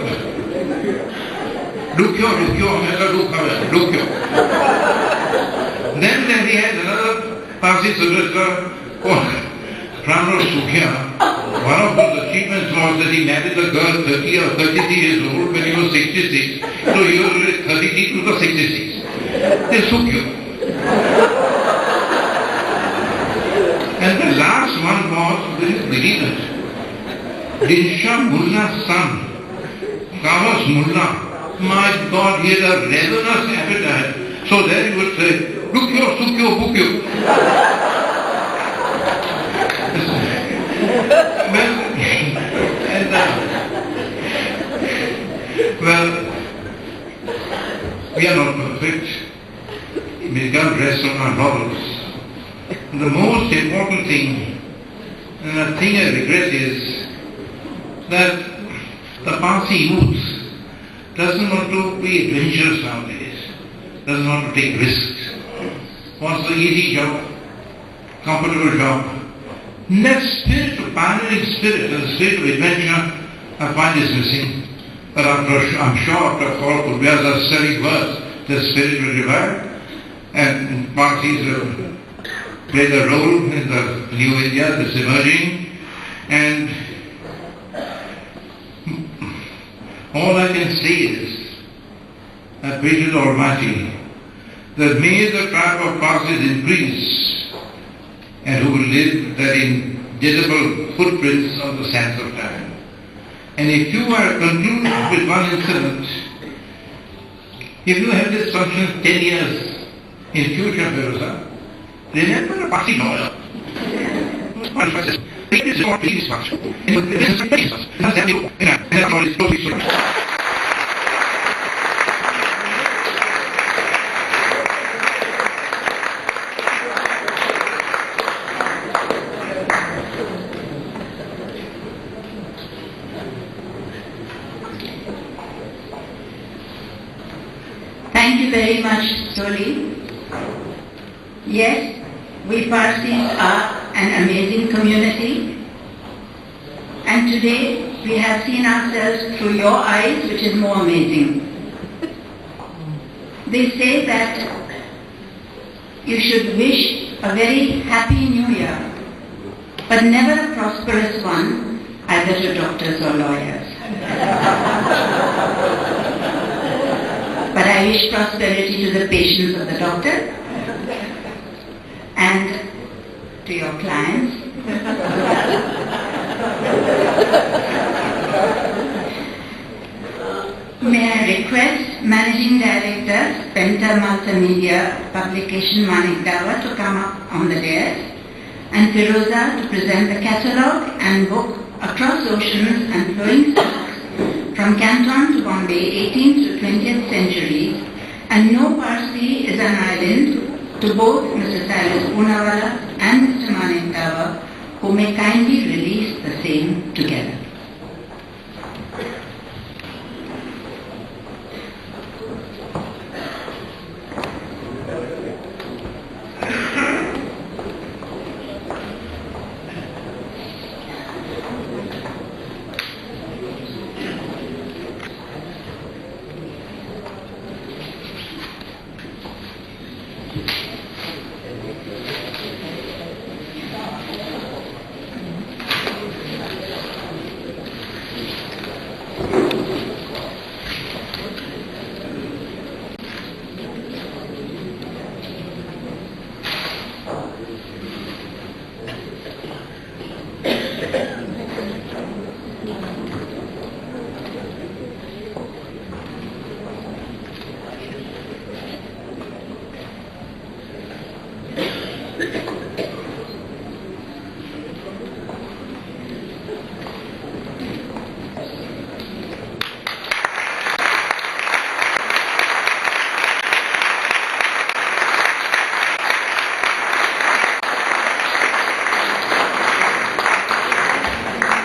Dukhyo, hamesha dukh hai, Dukhyo. Then he had another Parsi solicitor called Ramro Sukhya. One of his achievements was that he married a girl 30 or 33 years old when he was 66. So he was 33 to the 66. They took you. And the last one was, will you believe it? Dinsha Mulla's son, Kawas Mullah. My God, he had a ravenous appetite. So there he would say, Dukyo, Sukyo, Bukyo. Well, we are not perfect. We can't rest on our laurels. The most important thing, and the thing I regret is that the Parsi youth doesn't want to be adventurous nowadays, doesn't want to take risks, wants the easy job, comfortable job. And that spirit, the pioneering spirit, and the spirit of adventure, I find is missing. But I'm sure after Farokh E Udwadia's sterling words, the spirit will revive, and Parsees will play the role in the new India that's emerging. And all I can say is, I pray to the Almighty, that may the tribe of Parsees increase, and who will leave their indelible footprints on the sands of time. And if you are concluded with one incident, if you have this function 10 years in future, Feroza, remember the Parsi lawyer. Thank you very much, Soli. Yes, we Parsees are an amazing community, and today we have seen ourselves through your eyes, which is more amazing. They say that you should wish a very happy new year, but never a prosperous one, either to doctors or lawyers. But I wish prosperity to the patients of the doctor and to your clients. May I request Managing Director, Penta Multimedia Publication Manik Dawa to come up on the dais, and Firoza to present the catalogue and book Across Oceans and Flowing Stars from Canton to Bombay, 18th to 20th centuries, and No Parsee is an Island, to both Mr. Silas Poonawalla and Mr. Manik Dawa, who may kindly release the same together.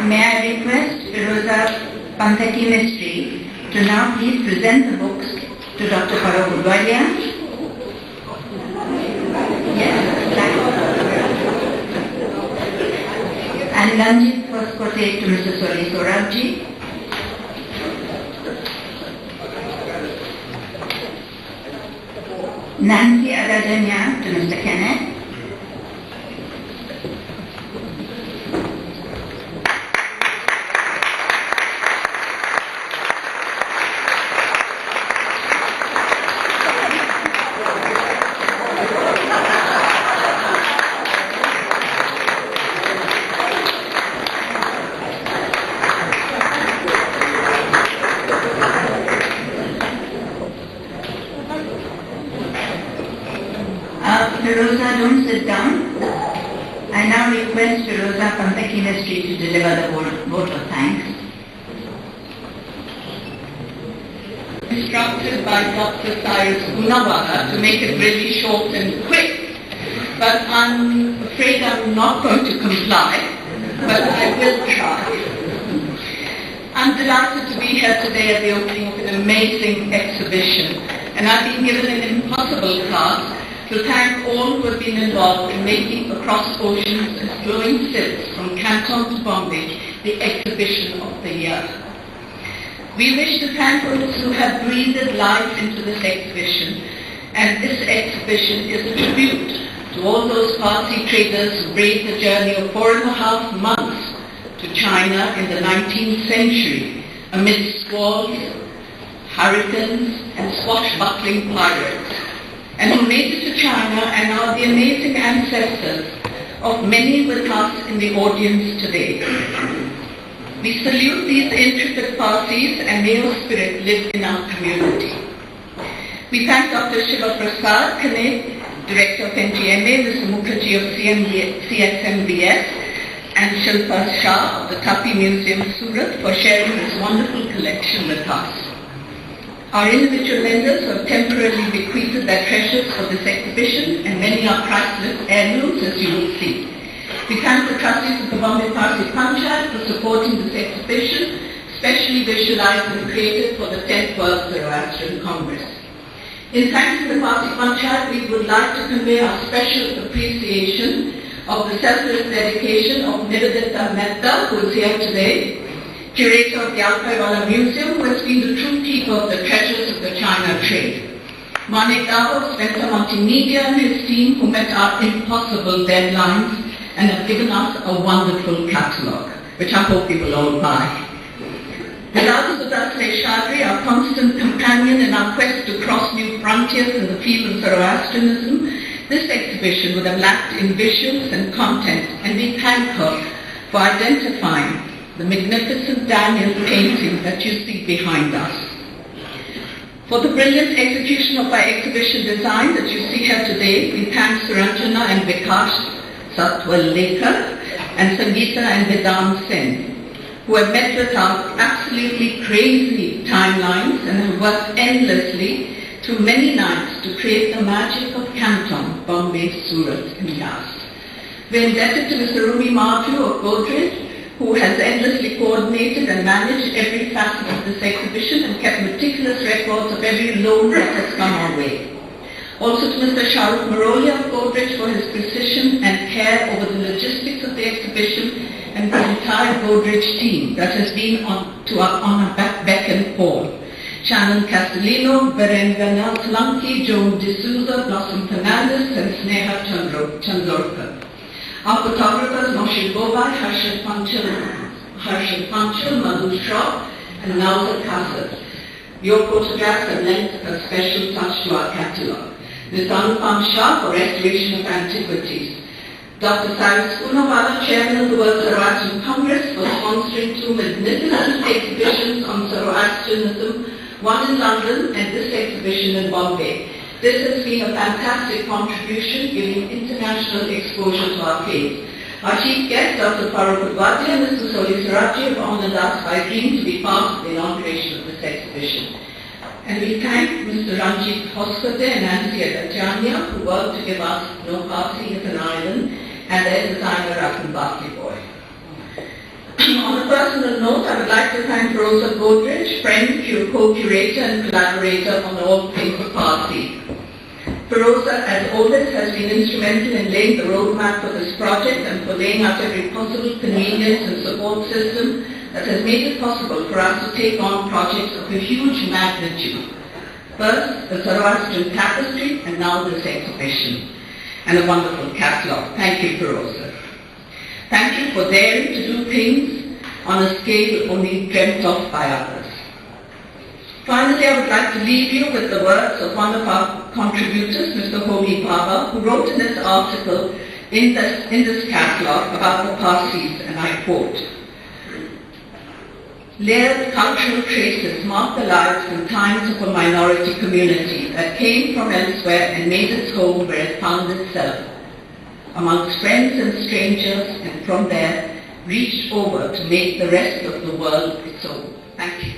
May I request Firoza Pantaki Mistry to now please present the books to Dr. Farokh E Udwadia. Yes, and Lanjit first quotate to Mr. Soli Sorabji. Nancy Adadanya to Mr. Kenneth. Firoza, don't sit down. I now request Firoza Pantaki Mistry to deliver the vote of thanks. Instructed by Dr. Silas Poonawalla to make it really short and quick, but I'm afraid I'm not going to comply, but I will try. I'm delighted to be here today at the opening of an amazing exhibition, and I've been given an impossible task to thank all who have been involved in making Across Oceans and Flowing Silks from Canton to Bombay the exhibition of the year. We wish to thank those who have breathed life into this exhibition, and this exhibition is a tribute to all those Parsi traders who braved the journey of 4.5 months to China in the 19th century amidst squalls, hurricanes and swashbuckling pirates, and who made it to China and are the amazing ancestors of many with us in the audience today. We salute these intrepid Parsees and may your spirit live in our community. We thank Dr. Shiva Prasad Kane, Director of NGMA, Mr. Mukherjee of CSMBS, and Shilpa Shah of the Tapi Museum, Surat, for sharing this wonderful collection with us. Our individual lenders who have temporarily bequeathed their treasures for this exhibition, and many are priceless heirlooms, as you will see. We thank the trustees of the Bombay Parsi Panchayat for supporting this exhibition, specially visualized and created for the 10th World Zoroastrian Congress. In thanks to the Parsi Panchayat, we would like to convey our special appreciation of the selfless dedication of Nivedita Mehta, who is here today, curator of the Alpaiwala Museum, who has been the true keeper of the treasures of the China trade. Manik Dawa of Spencer Multimedia and his team, who met our impossible deadlines and have given us a wonderful catalogue, which I hope you will all buy. Without Sudasle Shadri, our constant companion in our quest to cross new frontiers in the field of Zoroastrianism, this exhibition would have lacked in visuals and content, and we thank her for identifying the magnificent Daniel painting that you see behind us. For the brilliant execution of our exhibition design that you see here today, we thank Suranjana and Vikash Satwalekar and Sangeeta and Vedant Sen, who have met with our absolutely crazy timelines and have worked endlessly through many nights to create the magic of Canton, Bombay, Surat and Yas. We are indebted to Mr. Rumi Madhu of Godrej, who has endlessly coordinated and managed every facet of this exhibition and kept meticulous records of every loan that has come our way. Also to Mr. Farokh E of Godrej for his precision and care over the logistics of the exhibition, and the entire Godrej team that has been on our beck and call. Shannon Castellino, Berengana Slanki, Joan D'Souza, Blossom Fernandez, and Sneha Chandorkar. Our photographers, Moshe Bobai, Harshad Panchal, Madhu Shah, and Nauzar Kasser. Your photographs have lent a special touch to our catalogue. Ms. Anupam Shah for restoration of antiquities. Dr. Cyrus Unawala, Chairman of the World Zoroastrian Congress, for sponsoring two magnificent exhibitions on Zoroastrianism, one in London and this exhibition in Bombay. This has been a fantastic contribution, giving international exposure to our faith. Our chief guest, Dr. Farokh E Udwadia and Mr. Soli Siraji, have honored us by agreeing to be part of the inauguration of this exhibition. And we thank Mr. Ranjit Hoskode and Nancy Adajania, who worked to give us No Parsi as an island, and their designer, Rakan Bhakti Boy. On a personal note, I would like to thank Rosa Godrej, friend, co-curator and collaborator on all things Parsi. Feroza, as always, has been instrumental in laying the roadmap for this project and for laying out every possible convenience and support system that has made it possible for us to take on projects of a huge magnitude. First, the Zoroastrian tapestry, and now this exhibition. And a wonderful catalogue. Thank you, Feroza. Thank you for daring to do things on a scale only dreamt of by others. Finally, I would like to leave you with the words of one of our contributors, Mr. Homi Baba, who wrote in his article in this catalogue about the Parsees, and I quote, "Layered cultural traces mark the lives and times of a minority community that came from elsewhere and made its home where it found itself, amongst friends and strangers, and from there reached over to make the rest of the world its own." Thank you.